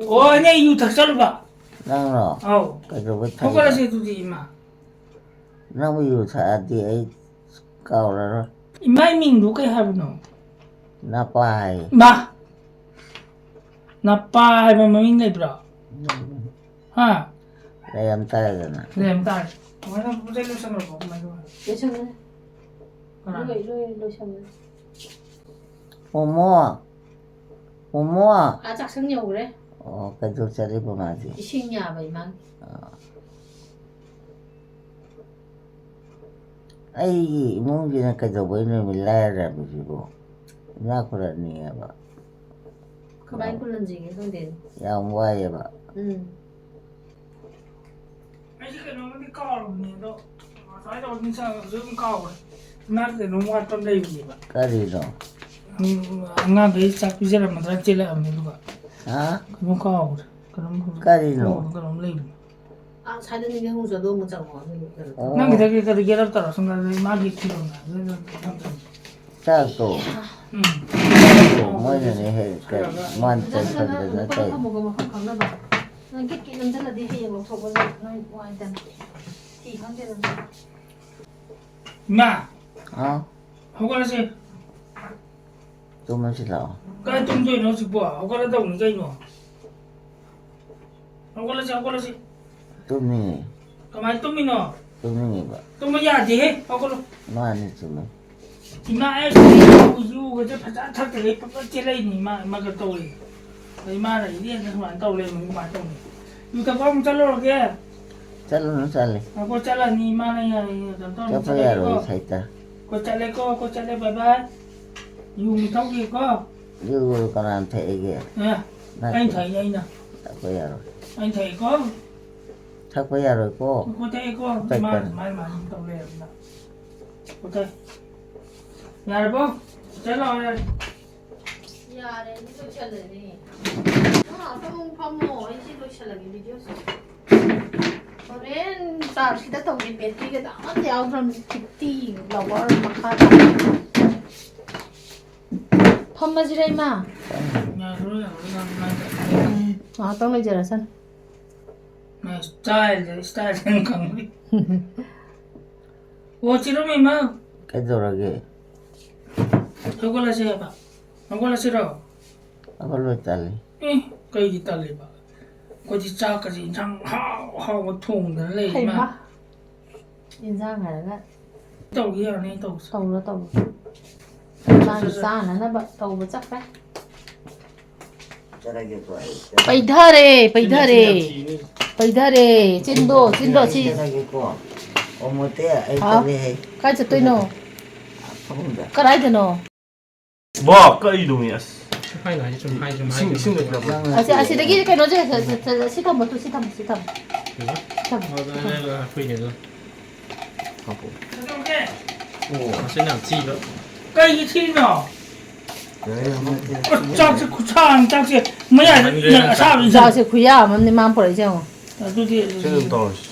ꯑꯣ ꯑꯩꯅ ꯌꯨ ꯊꯛ ꯆꯠꯂꯨꯕ ꯅꯪꯔꯣ ꯑꯧ ꯀꯩꯗꯧꯕꯩ ꯊꯛꯏꯕ ꯍꯧꯒꯠꯂꯁꯤ ꯑꯗꯨꯗꯤ ꯏꯃꯥ ꯅꯪꯕꯨ ꯌꯨ ꯊꯛꯑꯗꯤ ꯑꯩ ꯀꯥꯎꯔꯔꯣꯏ ꯏꯃꯥꯏ ꯃꯤꯡꯗꯨ ꯀꯩ ꯍꯥꯏꯕꯅꯣ ꯅꯄꯥ ꯍꯥꯏꯌꯦ ꯏꯃꯥ ꯅꯄꯥ ꯍꯥꯏꯕ ꯃꯃꯤꯡ ꯂꯩꯕ꯭ꯔꯣ ꯍꯥ ꯂꯩꯔꯝ ꯇꯥꯔꯦꯗꯅ ꯂꯩꯔꯝ ꯇꯥꯔꯦ ꯀꯃꯥꯏꯅ ꯄꯣꯠ ꯆꯩ ꯂꯣꯏꯁꯟꯈ꯭ꯔꯕꯣ ꯀꯃꯥꯏꯅ ꯂꯣꯏꯁꯟꯒꯔꯦ ꯀꯅꯥ ꯂꯣꯏꯁꯟꯒꯔꯦ ꯃꯣꯃꯣ ꯃꯣꯃꯣ ꯆꯥꯛꯁꯪ ꯌꯧꯈ꯭ꯔꯦ ꯑꯣ ꯀꯩꯗꯧ ꯆꯠꯂꯤꯕ ꯃꯥꯗꯤ ꯏꯁꯤꯡ ꯌꯥꯕ ꯏꯃꯥꯒꯤ ꯑꯩꯒꯤ ꯏꯃꯨꯡꯁꯤꯅ ꯀꯩꯗꯧꯕꯩ ꯅꯨꯃꯤꯠ ꯂꯥꯏꯔꯔꯝꯃꯤꯁꯤꯕꯣ ꯏꯅꯥꯛ ꯈꯨꯜꯍꯟꯅꯤꯡꯉꯦꯕ ꯀꯃꯥꯏꯅ ꯈꯨꯜꯍꯟꯁꯤꯒꯦ ꯈꯪꯗꯦꯅꯦ ꯌꯥꯝ ꯋꯥꯏꯑꯦꯕ ꯑꯩꯁꯦ ꯀꯩꯅꯣꯝꯃꯗꯤ ꯀꯥꯎꯔꯕꯅꯦ ꯑꯗꯣ ꯉꯁꯥꯏ ꯇꯧꯔ ꯅꯤꯡꯁꯤꯡꯉꯒꯁꯨ ꯑꯗꯨꯝ ꯀꯥꯎꯈ꯭ꯔꯦ ꯏꯃꯥꯒꯤ ꯀꯩꯅꯣꯝ ꯋꯥꯠꯄ ꯑꯃ ꯂꯩꯕꯅꯦꯕ ꯀꯔꯤꯅꯣ ꯑꯉꯥꯡꯈꯩ ꯆꯥꯛ ꯄꯤꯖꯔꯝꯃꯗ꯭ꯔꯥ ꯆꯦꯜꯂꯛꯑꯕꯅꯦ ꯑꯗꯨꯒ ꯍꯥ ꯀꯩꯅꯣꯝ ꯀꯥꯎꯈ꯭ರೆ ꯀꯩꯅꯣꯝ ꯀꯔꯤꯅꯣ ꯀꯩꯅꯣꯝ ꯂꯩꯕꯅꯦ ꯁ꯭ꯋꯥꯏꯗ ꯅꯤꯡꯁꯤꯡꯉꯨꯁꯨ ꯑꯗꯨ ꯑꯃꯨꯛ ꯆꯪꯉꯣ ꯅꯪꯒꯤꯗ ꯀꯔꯤ ꯒꯦꯠ ꯑꯞ ꯇꯧꯔꯣ ꯁꯨꯝ ꯃꯥꯒꯤ ꯐꯤꯔꯣꯟ ꯆꯥꯛꯇꯣ ꯃꯣꯏꯅꯅꯦ ꯍꯦꯛ ꯃꯥꯟ ꯆꯠꯐꯝꯗꯅ ꯇꯧ ꯊꯝꯃꯨꯒ ꯃꯐꯝ ꯈꯪꯅꯕ ꯅꯪ ꯒꯤꯠꯀꯤ ꯅꯝꯁꯤꯜꯂꯗꯤ ꯍꯌꯦꯡ ꯂꯧꯊꯣꯛꯄ ꯅꯣꯏ ꯅꯨꯡꯉꯥꯏꯇꯅ ꯐꯤ ꯈꯪꯗꯦꯗꯅ ꯏꯃꯥ ꯍꯥ ꯍꯧꯒꯠꯂꯁꯤ ꯇꯨꯝꯃꯁꯤ ꯂꯥꯛꯑꯣ ꯀꯥꯏ ꯇꯨꯝꯗꯣꯏꯅꯣ ꯍꯧꯖꯤꯛꯄꯣ ꯍꯧꯒꯠꯂꯗꯧꯅꯤ ꯀꯩꯅꯣ ꯍꯧꯒꯠꯂꯁꯤ ꯇꯨꯝꯅꯤꯡꯉꯦ ꯀꯃꯥꯏꯅ ꯇꯨꯝꯃꯤꯅꯣ ꯇꯨꯝꯅꯤꯡꯉꯦꯕ ꯇꯨꯝꯕ ꯌꯥꯗꯦꯍꯦ ꯍꯧꯒꯠꯂꯣ ꯃꯥꯅꯤ ꯆꯨꯝꯃꯦ ꯏꯃꯥ ꯑꯩ ꯌꯨꯒꯁꯦ ꯐꯖꯅ ꯊꯛꯇ꯭ꯔꯦ ꯄꯞꯄꯠ ꯆꯦꯜꯂꯛꯏꯅꯤ ꯏꯃꯥꯒ ꯇꯧꯔꯤ ꯏꯃꯥꯅ ꯏꯔꯦꯟꯖ ꯁꯨꯃꯥꯏꯅ ꯇꯧ ꯂꯩꯔꯝꯃꯤ ꯀꯃꯥꯏꯅ ꯇꯧꯅꯤ ꯌꯨ ꯊꯛꯄ ꯑꯃꯨꯛ ꯆꯠꯂꯨꯔꯒꯦ ꯆꯠꯂꯨꯅꯨ ꯆꯠꯂꯦ ꯑꯩꯈꯣꯏ ꯆꯠꯂꯅꯤ ꯏꯃꯥꯅ ꯀꯩꯅꯣ ꯇꯧꯔ ꯆꯠꯄ ꯆꯠꯂꯒꯦꯀꯣ ꯌꯥꯔꯣꯏ ꯁꯥꯏꯠꯇ ꯑꯩꯈꯣꯏ ꯆꯠꯂꯦ ꯕꯥꯏ ꯕꯥꯏ ꯌꯨ ꯊꯛꯈꯤꯀꯣ ꯌꯨ ꯀꯅꯥꯅ ꯊꯛꯏꯒꯦ ꯑꯩꯅ ꯊꯛꯏ ꯑꯩꯅ ꯊꯛꯄ ꯌꯥꯔꯣꯏ ꯑꯩꯅ ꯊꯛꯏꯀꯣ ꯊꯛꯄ ꯌꯥꯔꯣꯏꯀꯣ ꯑꯩꯈꯣꯏ ꯊꯛꯏꯀꯣ ꯏꯃꯥꯅ ꯁꯨꯃꯥꯏꯅ ꯇꯧ ꯂꯩꯔꯝꯃꯤꯅ ꯑꯩꯈꯣꯏ ꯌꯥꯔꯕꯣ ꯆꯠꯂꯣ ꯌꯥꯔꯦ ꯌꯥꯔꯦ ꯁꯤ ꯂꯣꯏꯁꯜꯂꯅꯤ ꯑꯗꯨꯝ ꯐꯝꯃꯣ ꯑꯩ ꯁꯤ ꯂꯣꯏꯁꯜꯂꯒꯦ ꯚꯤꯗꯤꯑꯣꯁꯦ ꯍꯣꯔꯦꯟ ꯆꯥꯔꯖꯁꯤꯗ ꯇꯧꯒꯦ ꯕꯦꯇ꯭ꯔꯤꯒꯗ ꯑꯃꯠꯇ ꯌꯥꯎꯗ꯭ꯔꯕꯅꯤ 50 ꯂꯋꯥꯔ ꯃꯈꯥꯗ ꯐꯝꯃꯁꯤꯔ ꯏꯃꯥ ꯉꯥꯏꯍꯥꯛꯇꯪ ꯂꯩꯖꯔꯁꯅꯤ ꯏꯁꯇꯥꯏꯜ ꯈꯪꯕꯤ ꯑꯣ ꯆꯤꯔꯨꯝ ꯏꯃꯥ ꯀꯩꯗꯧꯔꯒꯦ ꯍꯧꯒꯠꯂꯁꯤ ꯍꯥꯏꯕ ꯍꯧꯒꯠꯂꯁꯤꯔꯣ ꯍꯧꯒꯠꯂꯣꯏ ꯇꯜꯂꯤ ꯀꯩꯒꯤ ꯇꯜꯂꯤꯕ ꯑꯩꯈꯣꯏꯗꯤ ꯆꯥꯛꯀꯁꯦ ꯏꯟꯁꯥꯡ ꯍꯥꯎꯕ ꯊꯣꯡꯗꯅ ꯂꯩ ꯏꯃꯥ ꯏꯟꯁꯥꯡ ꯍꯥꯏꯔꯒ ꯇꯧꯒꯦ ꯌꯥꯔꯅꯤ ꯑꯩ ꯇꯧꯁꯦ ꯇꯧꯔꯣ ꯃꯥꯒꯤ ꯆꯥꯅꯅꯕ ꯇꯧꯕ ꯆꯠꯈ꯭ꯔꯦ ꯆꯠꯂꯒꯦꯀꯣ ꯄꯩꯊꯔꯦ ꯆꯤꯟꯗꯣ ꯁꯤ ꯆꯠꯂꯒꯦꯀꯣ ꯑꯣꯃꯣꯇꯦ ꯑꯩ ꯍꯥꯎ ꯆꯠꯂꯦ ꯀꯥꯏ ꯆꯠꯇꯣꯏꯅꯣ ꯐꯃꯨꯡꯗ ꯀꯗꯥꯏꯗꯅꯣ ꯕꯣ ꯀꯔꯤꯅꯣꯃꯤ ꯑꯁ ꯑꯁꯤꯗꯒꯤ ꯀꯩꯅꯣꯁꯦ ꯁꯤ ꯊꯝꯃꯣ ꯁꯤ ꯊꯝꯃꯣ ꯀꯩꯒꯤ ꯊꯤꯔꯤꯅꯣ ꯆꯥꯛꯁꯦ ꯈꯨꯠꯁꯥꯡ ꯆꯥꯛꯁꯦ ꯃꯌꯥꯏꯗ ꯑꯁꯥꯕ ꯆꯥꯛꯁꯦ ꯈꯨꯌꯥ ꯑꯃꯅꯤ ꯃꯥ ꯄꯨꯔꯛꯏꯁꯦ ꯌꯦꯡꯉꯣ ꯑꯗꯨꯗꯤ ꯑꯗꯨꯝ ꯇꯧꯔꯁꯤ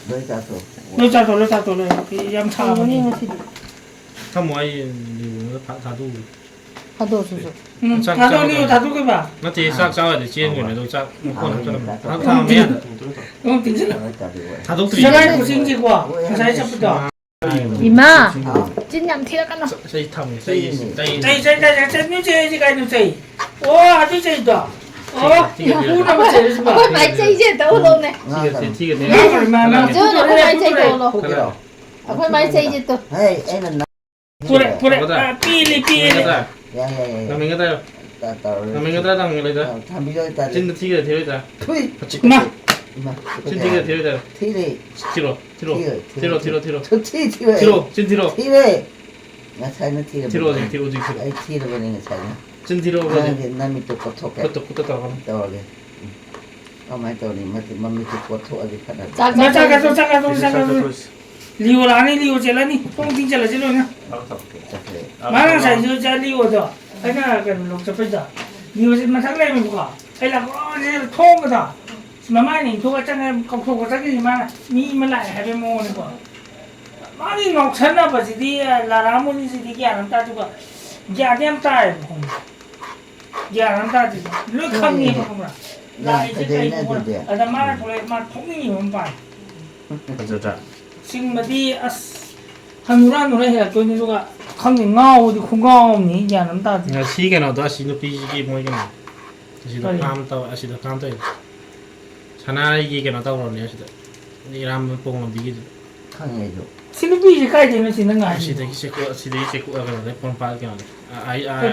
ꯂꯣꯏ ꯆꯥꯊꯣꯛ ꯂꯣꯏ ꯆꯥꯊꯣꯛ ꯌꯥꯝ ꯁꯥꯕꯅꯤ ꯉꯁꯤꯗꯤ ꯊꯝꯃꯣ ꯑꯩ ꯂꯤꯌꯣꯅ ꯊꯥꯗꯣꯛꯎ ꯊꯥꯗꯣꯛꯑꯁꯨ ꯊꯥꯗꯣꯛꯈꯤꯕ ꯅꯠꯇꯦ ꯆꯥꯛ ꯆꯥꯋꯥꯏꯗ ꯆꯦꯟꯈ꯭ꯔꯦ ꯑꯗꯣ ꯆꯥꯛ ꯃꯈꯣꯟ ꯊꯥꯗꯣꯛꯇ꯭ꯔꯤ ꯁꯉꯥꯏ ꯈꯨꯆꯤꯡꯁꯤꯀꯣ ꯉꯁꯥꯏ ꯆꯠꯄꯗꯣ 이마 찐 얌티라까나 ꯆꯩ ꯊꯝꯃꯦ ꯆꯩ 가이는 चꯩ 오 아주 चꯩ다 오 후나마 चꯩꯁ마 거의 말째 이제 떠오르네 튀게 저는 거의 말째 떠오르 거의 말째 이제 또 헤이 애는 나 뿌레 삐리 남행가다 남행가다 당겨다 담비려다 찐도 튀게 데려다 투이 마 이마 찐 튀게 데려다 티리 뒤로 저 티, 티왜 찐 뒤로 티왜 나 차이는 티를 뒤로 보내. 뒤로 아이 티를 보내는 차이는 찐 뒤로 나는 남이 또 꼬톡해 그것도 따라가 떠오게 어마이 떠오니 맘이 또 꼬톡하게 하나 짜가도 리오 라니 리오 젤라니 똥팅 젤라 젤로냐 그래 마랑 사이즈 자 리오도 아니야 그 녹차 빼자 이것이 마상래 뭐가 애라고 어제 통거다 마마니 도가 짱에 거기 자기만 니만 lại hay bên mô này quoi 많이 ngọc chân là bởi vì là làm một gì thì kia làm ta chụp già đem tay không già làm ta thì lướt không nhiều không là lại cái cây không là ở đằng mà thôi mà không nhiều không phải 진짜. xin mà đi hàng nụ này là tôi như là không thì ngao thì không ngao nhỉ già làm ta thì 야 시계 나도 아시도 비지기 뭐이게 아시도 감도 아시도 감도 하나 이게 나도 그러네 아시도 이람 뽕은 비기 강해줘. xin bị gì cái gì nó chỉ nó ngại 아시도 이제 그래 뽕 빠게 나네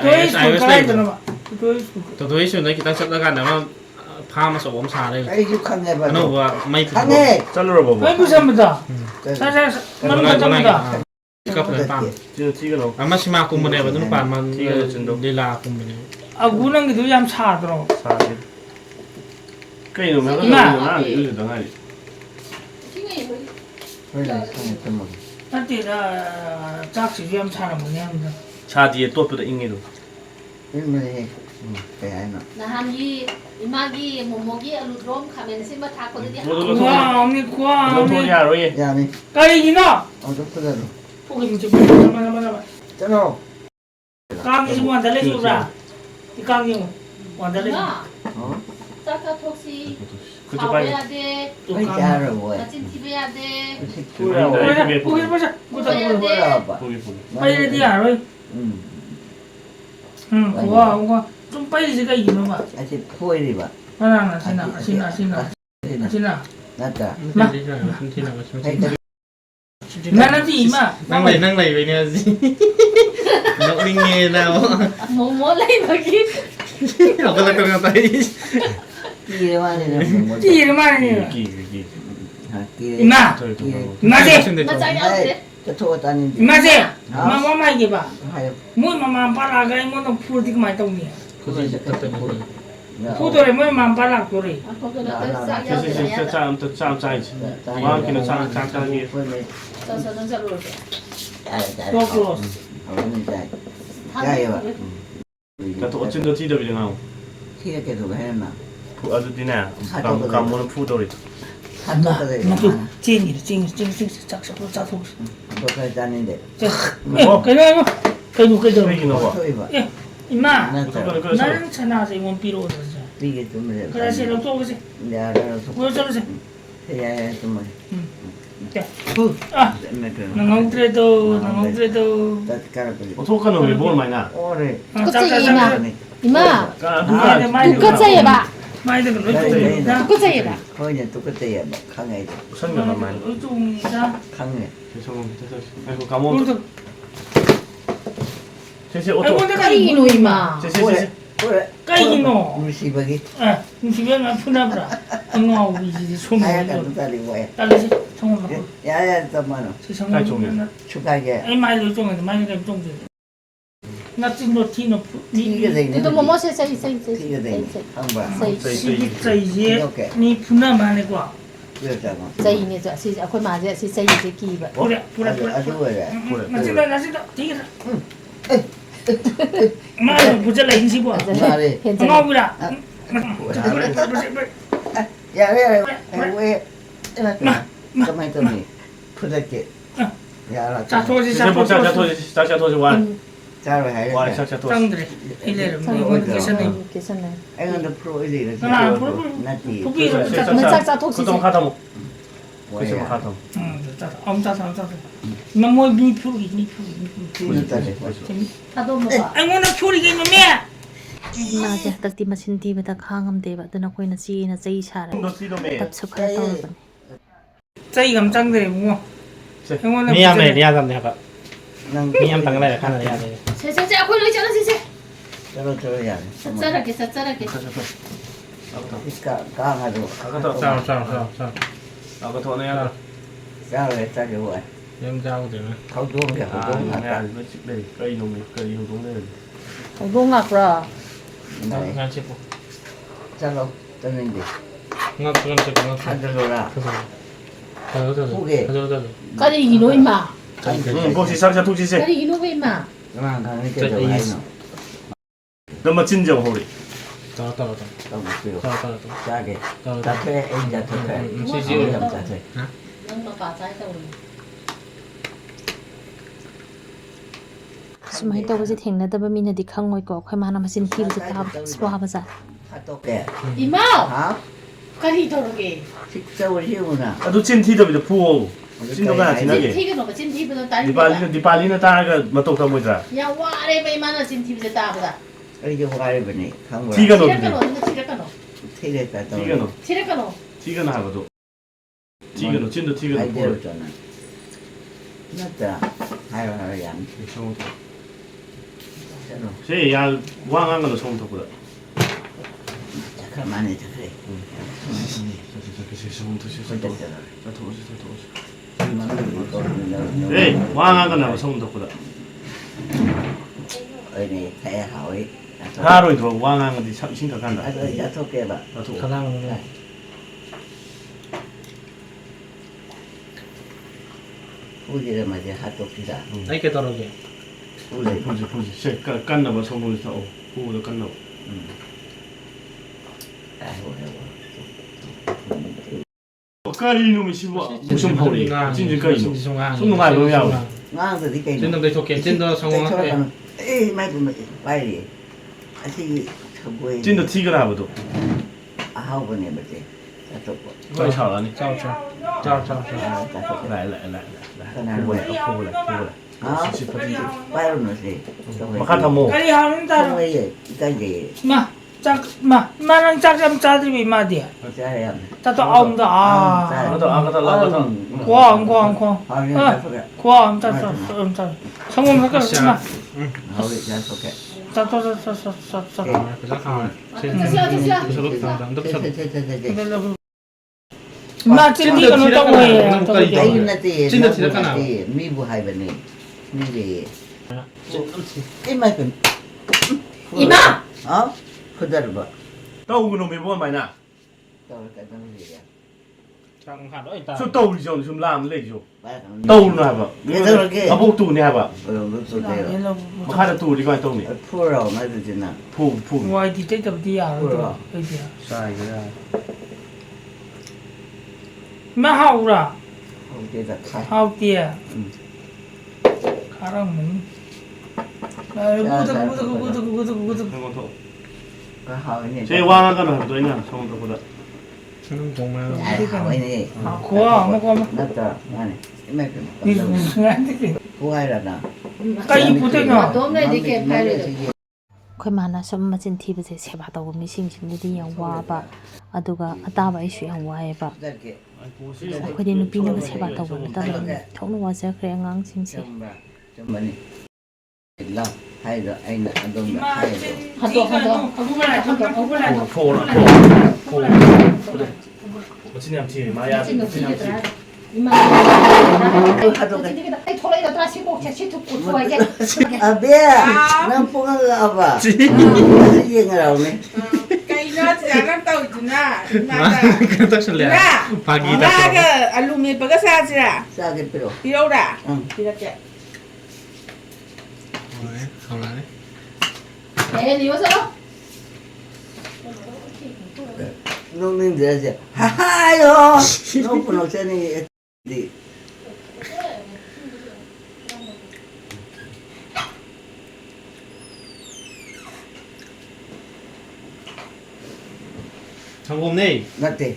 tôi xuống cái đó mà tôi 또 이슈 내 기타 찾다가 나만 파마서 엄살해 아이고 강해봐. 너 마이크 강해. 잘라러 봐봐 왜 무섭다 사실 맘만 잡는다 카페 빰 지금 너 아마 심하 공부네 받는 빰만 릴라 공부네 아 구는 게도 ям 차더라 사지. cây nó mới Mà. nó như thế này. 원래 강했던 뭐. 나한테 짝지 ям 차는 뭐냐 차 뒤에 또 뼈도 ing해도. 일문에 배 아이나. 나한이 이마기 모모기 알루드롬 카멘시 마 타코드디 구아 언니 구아 너 언니 돈이야 로이. 야니. 까이기나 어저 그대로. 포기 좀 잠깐만 잖아. 까기 좀 완달래 줘라 이 까기 완달래 어? 짜까 톡시 그저 빨리. 가야 돼 아이 자를 뭐야. 나진 TV야 돼 뭐야 포기 포기 보자 뭐야 돼 봐봐. 보기 보기. 빨리 디야 로이 응. 구아 좀 빨리 제가 이기는 봐 아직 포일이 봐. 하나 신나 낫다. 나는 이마 năng này vậy nè gì nó đi nghe nào 모모 레이버기 nó có là con tay 끼리 와는 뭐. 이름만 여기 여기. 아, 끼리. 이마 저기 또. 이마지 맞아요 돼 저 저거 다니는데. 이마지 마마 이게 봐 하여. 뭐 마마 빨아가 이거는 풀디가 많이 떠오니 그지 포도래 뭐 마마 빨아 그래 거기는 싸야 돼 짜 짜이지. 와 그냥 짜 짜기. 저서는 저로 또 어머니 자. 자요. 나도 어쩐 너 지도 비나. 키가 계속 해나. 아주 디나. 감모는 푸도리. 한번 더 해. 나도 찐이 짝짝로 짜서 그거 다니는데. 그래 그래도 여기 넣어. 소위 봐. 이마 낫다. 나는 차나서 이건 비로 이게 좀 해. 그래서 너 또그지 내가 알아서 뭐 저러지 해야 좀 아 해. 나가우트레도 따뜻하게. 어떡하노 왜 뭘 많이 나? 오래. 짜짜짜 이마 누가 똑같이 해봐 많이 되는 거 똑같이 해봐 거기는 똑같아야 뭐 강해. 선녀가 많이. 이쪽이다 강해. 죄송합니다. 아이고 감모. 제시 아이고 어떡. 내가 까이노 이마 제시 오래. 오래. 까이노 무시박이. 아 집에만 푸나브라 응어 이지 하얀 손으로 눈살이 뭐야. 딸리지 정말 야야 또 많아. 세상에 축하게. ai mai rồi trong này mai cái trong gì nó chỉ nó thi nó 티가 되네. 또 모모 세세 티가 되네. 한번. chỉ cái gì Okay. ni phuna mà này quá 그랬잖아. 세이네 저 시, 아까 맞아 시 세이 기바 pura 아주 오래. nó chỉ là gì đó tí ra mà bây giờ là gì quá 말이. ngao bây giờ 야야 왜? 가만히 있더니 부탁해. 야, 자 thôi 제시 보자. 자 토지 와. 잘 해. 와 자 토지. trong đấy ile rồi mình cái sân này 계산해 애가 프로 이래. 하나 프로 나지. 포기 rồi 짝짝 톡시 구동 하다모. 뭐야. 그래서 하다. ông ta nó môi bi phuri 오늘따라. 다도 뭐가 anh muốn nó phuri cái mà mẹ ꯃꯥꯁꯦ ꯍꯟꯗꯛꯇꯤ ꯃꯆꯤꯟ ꯊꯤꯕꯗ ꯈꯥꯡꯉꯝꯗꯦꯕ ꯑꯗꯨꯅ ꯑꯩꯈꯣꯏꯅ ꯆꯦꯅ ꯆꯩ ꯁꯥꯔꯒ 너 씨도매. ꯇꯞꯁꯨ ꯈꯔ ꯇꯧꯔꯕꯅꯤ chay cầm trăng đấy đúng không anh muốn ni am này ni am này hả 난 ni am thằng này khăn này đây 세세세 아까 이리 있잖아 세세 저러야. 쌉싸라게 이까 강아도. sao sao 아까 돈에야. 싸우래 싸게 와. em giao được 가도 게 아, 가도 네, 나다. 네, cây nồng cây hồng đúng đây. 동학라 네. ngang chip 잘로 뜨는데. ngang chip 하늘로라. 까리 이노 임마 혹시 상자 통지세. 까리 이노 임마 그만 가는 게 좋아요. 너무 진정 호리. 떨어. 또 먹고요. 떨어. 짜게. 떨어. 자퇴, 인자 자퇴. 시시. 자퇴. นั่งมาป่าซ้ายตะวัน ꯁꯨꯃꯥꯏꯅ ꯇꯧꯕꯁꯦ ꯊꯦꯡꯅꯗꯕ ꯃꯤꯅꯗꯤ ꯈꯪꯉꯣꯏꯀꯣ ꯑꯩꯈꯣꯏ ꯃꯥꯅ ꯃꯆꯤꯟ ꯊꯤꯕꯁꯦ ꯇꯥꯕꯗ ꯋꯥꯕꯖꯥꯠ 핫도게. 이마! 아? 까리 저러게 식사 오시구나. 아도 찐 티더비도 부어. 찐도 가나 찐 지나게. 티가 너무 찐 티보다 딸리다 디팔리는 따라가 맞도 다 뭐더라. 야 와래 왜 이만한 찐 티보다 따보다 이게 와리버니. 한국. 티가 치레까 넣어. 너 이거 치레까 너 티가 또. 티가 넣어. 치레까 너 티가 나하고도. 티가 넣어. 찐도 티가 넣어. 아이디어로 잖아. 맞다. 하여 양. 새로. 제야 왕한 거도 처음 듣고다. 잠깐 많이 그래. 에이 왕한 거 나도 처음 듣고다. 어디 태야 하위. 하루에 더 왕한 거지 참 심각한다. 아주 야토게 봐. 나도 가장 우리를 맞이 핫도그다. 이렇게 떨어게. 우리. 보지. 제 깐나 봐 성공해서 후보도 깐나. 아이고. 까리 이놈이 씹어. 무슨 파울이? 찐진까 이놈. 송아. 송아 뭐야? 나도 이게. 찐도 내 좋게. 찐도 성공. 에이 말고 빨리. 아직 저거에. 찐도 티가 나고도. 아홉 번에 뭐지? 핫도그. 거의 잘하네. 짜오.来， 아, 빨리 넣으세요. 마카타 뭐? 까리 하는 따로 통에 이까지 마랑 짝좀 짜들이 마디야 짜야. 따도 아웅다 아 나도 아가다 라가다. 광 아니, 짜짜 성공 할까 마 아우리 잘 속해. 짜짜짜짜짜 그자 가. 드시야 마 찐디가 놓다고 해 아이나티. 진짜 티라카나. 미부 하이버니. 미리. 이만큼. 이마! 어? 그대로 봐. 떠오고 놈이 뭐 말이나? 장 하도 있다. 저 떠오르죠. 좀 라면 내죠. 빨간. 떠오르나 봐. 그렇게. 아복 뚜네 봐. 무슨데요? 마카타 뚜 이거 떠오네. 풀어 맞으지나. 푸. 와 디테이 더디야 어디야 싸이야. 마 하우라 어디다 타. 하우디야 가랑문 구두 하원이. 제 왕한 거는 하도 있냐? 성도보다. 정말. 하원이. 고아 먹어 맞다. 아니. 이만큼. 니 무슨 안 되지 고아이라나. 까이 부대가 너네 이렇게 발을 ꯑꯩꯈꯣꯏ ꯃꯥꯅ ꯁꯨꯝ ꯃꯆꯤꯟ ꯊꯤꯕꯁꯦ ꯁꯦꯕꯥ ꯇꯧꯕ ꯃꯤꯁꯤꯡꯁꯤꯅꯗꯤ ꯌꯥꯝ ꯋꯥꯕ ꯑꯗꯨꯒ ꯑꯇꯥꯕ ꯑꯩꯁꯨ ꯌꯥꯝ ꯋꯥꯏꯑꯦꯕ ꯑꯩꯈꯣꯏꯗꯤ ꯅꯨꯄꯤꯅꯒ ꯁꯦꯕꯥ ꯇꯧꯕ ꯅꯠꯇꯕꯅꯤꯅ ꯊꯣꯛꯅ ꯋꯥꯖꯈ꯭ꯔꯦ ꯑꯉꯥꯡꯁꯤꯡꯁꯦ ꯆꯨꯝꯕꯅꯤ ꯂꯥ ꯍꯥꯏꯗꯣ ꯑꯩꯅ ꯑꯗꯣꯝꯗ ꯍꯥꯏꯗꯣ 한도 포라. 어찌냐 티 마야. 어찌냐 티. 이마 토레이다 다시고 제시트 고추가 이게 아비야 난 뽕아가 아봐 이행을 하오네 Cái nó thì đang tàu chứ na. 그 딱실래. 박이 딱. Naga alumi baga sa sira. 싸게 필요 Đi đâu đã? 응 I렇게. 가만해. 에 니워서 농민 들어서 하하요 높은 옥션이 성공네. 맞대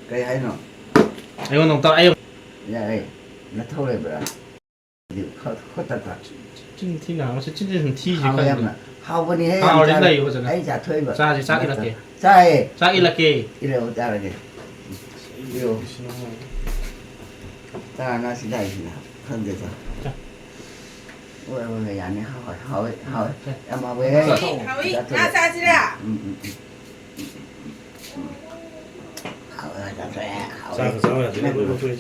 그래 하이노 이거 너무 따. 아유. 야이 나 토레 브라 헛다다 찐티 나와서 찐진 티지. 하오야나 하오버니 해 어린다 이거잖아. 아이 자 토이 봐 짜지 짜 이렇게. 자에 짜 이렇게. 이래 오자라게 이거 자 나시다 이나 컨데서 왜 야니 하오 야마 왜 Hãy na sa sira.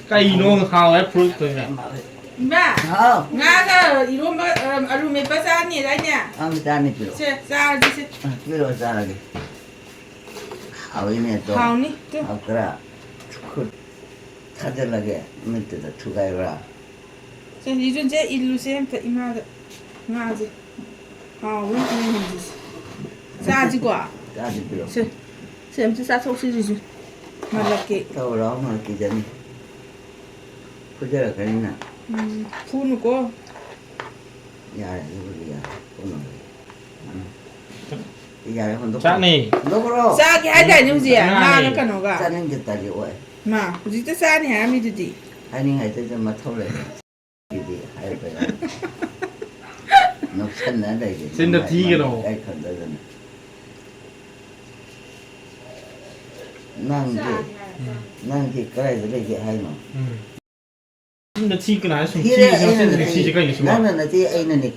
까이 이놈 하와에 프로젝트네. Ba. Không, Naga irom alumi ba sa ni đấy nha. ông ta này kiểu, Se sa đi se. kiểu ra là cái, hào này to, Hào ni. hào cái là, cứ, thay ra là cái, mình tự thu cái ra, Se đi chúng se ilu se em ima da. Nga gì. Hào ni ni ni. Sa ji kwa. 짜지고요. 쌤 싸소시지 말라게 더우러 먹기 전에 부자라 그랬나? 푸는 거 야, 이거야. 오늘. 야, 혼도. 짜네. 너그러. 싸게 하자 누지야 나는 까노가 짜는 게 딸이 와. 마 우지도 싸니 하미드디 아니, 하여튼 좀 맡아올래. 이디 할 거야. 너 찾는다 이게. 진짜 뒤기로. 아이 컨다잖아. 난게 그래 그게 하이노. 진짜 티가 나 좀 티가 진짜 티가 있어. 나는 어디 애는 에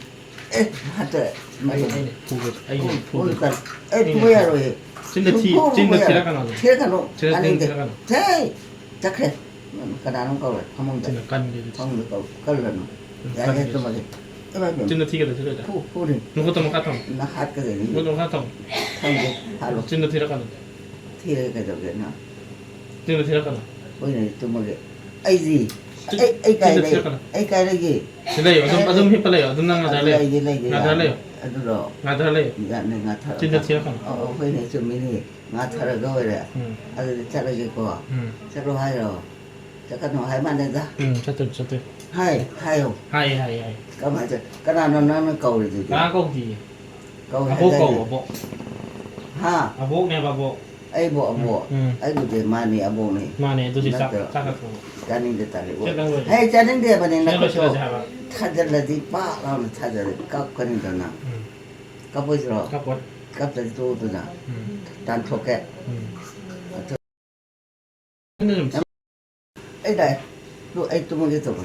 하다 맞아. 보고 아이 보니까 에 뭐야로 해. 진짜 티라가 나. 티라가노 아닌데. 티라가 나. 제 작래. 그나는 거 하면다. 진짜 간게. 방도 거 걸러노. 야 해도 막 진짜 티가 들어가. 후리 누구도 못 갔다. 나 하거든. 누구도 갔다. 한게 하루 진짜 티라가 나. 티라가 되나. 진짜 티라가 나. 보이네 또 뭐게. 아이지. ai cái gì đây ở trong hip đây ở trong năng là đây ngã đây rồi ngã đây dạ này ngã thở trên đất không phải này chúng mình ngã thở rồi đấy chắc là cái quoi chắc là hay rồi chắc là nó hay mang lên ra chắc từ hay không hay các bạn chứ cái nào nó cầu gì câu gì cầu bộ ha bộ nghe vào bộ ai bộ ai bộ gì mà này tôi chỉ chắc là 짜는 데 딸이고 해 짜는 데 버리는 거 찾을라지 빠 나오는 찾을 깎거든 거나 깎보지로 깎들 도도나 단 톡게 에다 또 에또 뭐게 또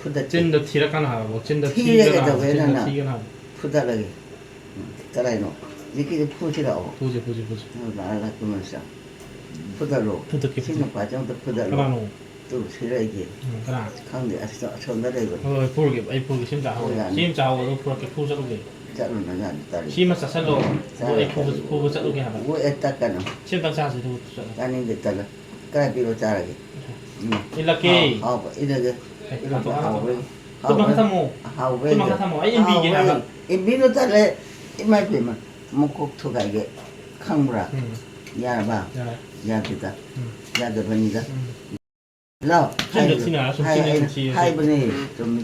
푸다 진짜 티라카나 하고 진짜 티라가 되나 푸다라게 따라이노 이렇게 푸지라고 보지 나라 그러면서 푸다로 신경 과정도 푸다로 또 싫어하게 그나 강대 아서 전달해고 보르게 심자하고 그렇게 푸자로게 자로 나가 딸이 심을 사살로 푸자로게 하나 뭐 했다가는 심당사지도 아닌데 딸 까비로 자라게 일라케 이렇게 하우베 인비게 하나 인비로 딸에 이말 되면 목국 투가게 강무라 야봐 야기다 야더버니다 라 hai bên này trong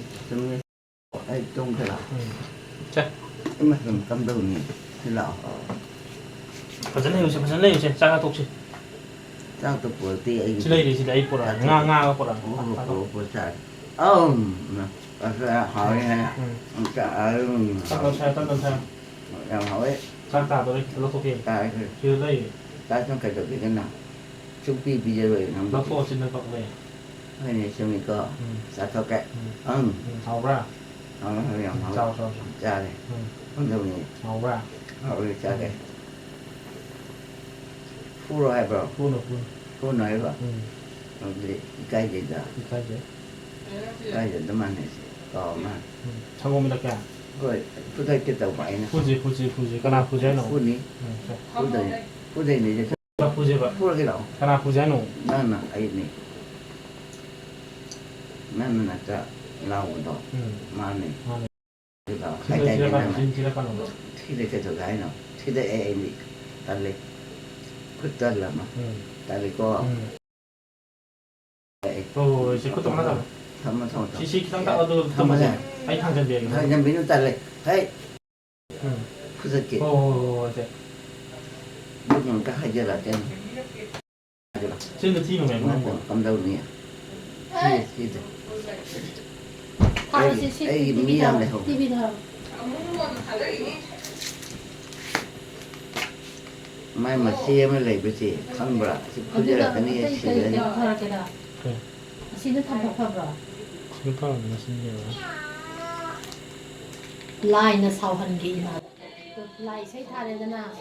ai trong cái lọ chắc mà cầm cầm đầu này cái lọ phải dẫn lên xem sang tục chứ sao tôi vừa ti ấy chứ đây thì đấy của là nga của là của trời mà hỏi này trả tăng lần theo làm hỏi sang tà tôi nó thuộc về tại chưa đây tại trong cái cái nào chúng ta bây giờ rồi nó phô xin được về hay này xem mình có sao cho cái hậu ra nó hơi làm sao ra này con đâu này hậu ra hậu ra cha cái phu rồi bro phu nói bro cái gì đó cái gì đó mà này có mà 성공이다 까 rồi phu đây cái tàu vậy nè fuji kana fuji no phu ní phu đây này fuji ba phu cái đâu kana fuji no nó ấy này nó là cái lao đó mà này cái đó hai tay này thì để cái cái nào thì để em đi tay lấy cứ tay làm mà tay lấy có 또 이제 그것도 하나 thầm 지식 기상 따도 또 맞아 아니 당전 비행 hai năm mấy tay lấy hey cứ giật kì 오 이제 lúc mà các hai giờ là trên 진짜 팀은 왜 nó 먹는 cầm đầu nè thì 하루 TV 다 mai mà xe mới lấy cái gì không bả thì cứ giờ là cái này xe đấy 시는 탐법하브라 지금 무슨 라인은 사한게 이마 라이 세 타래잖아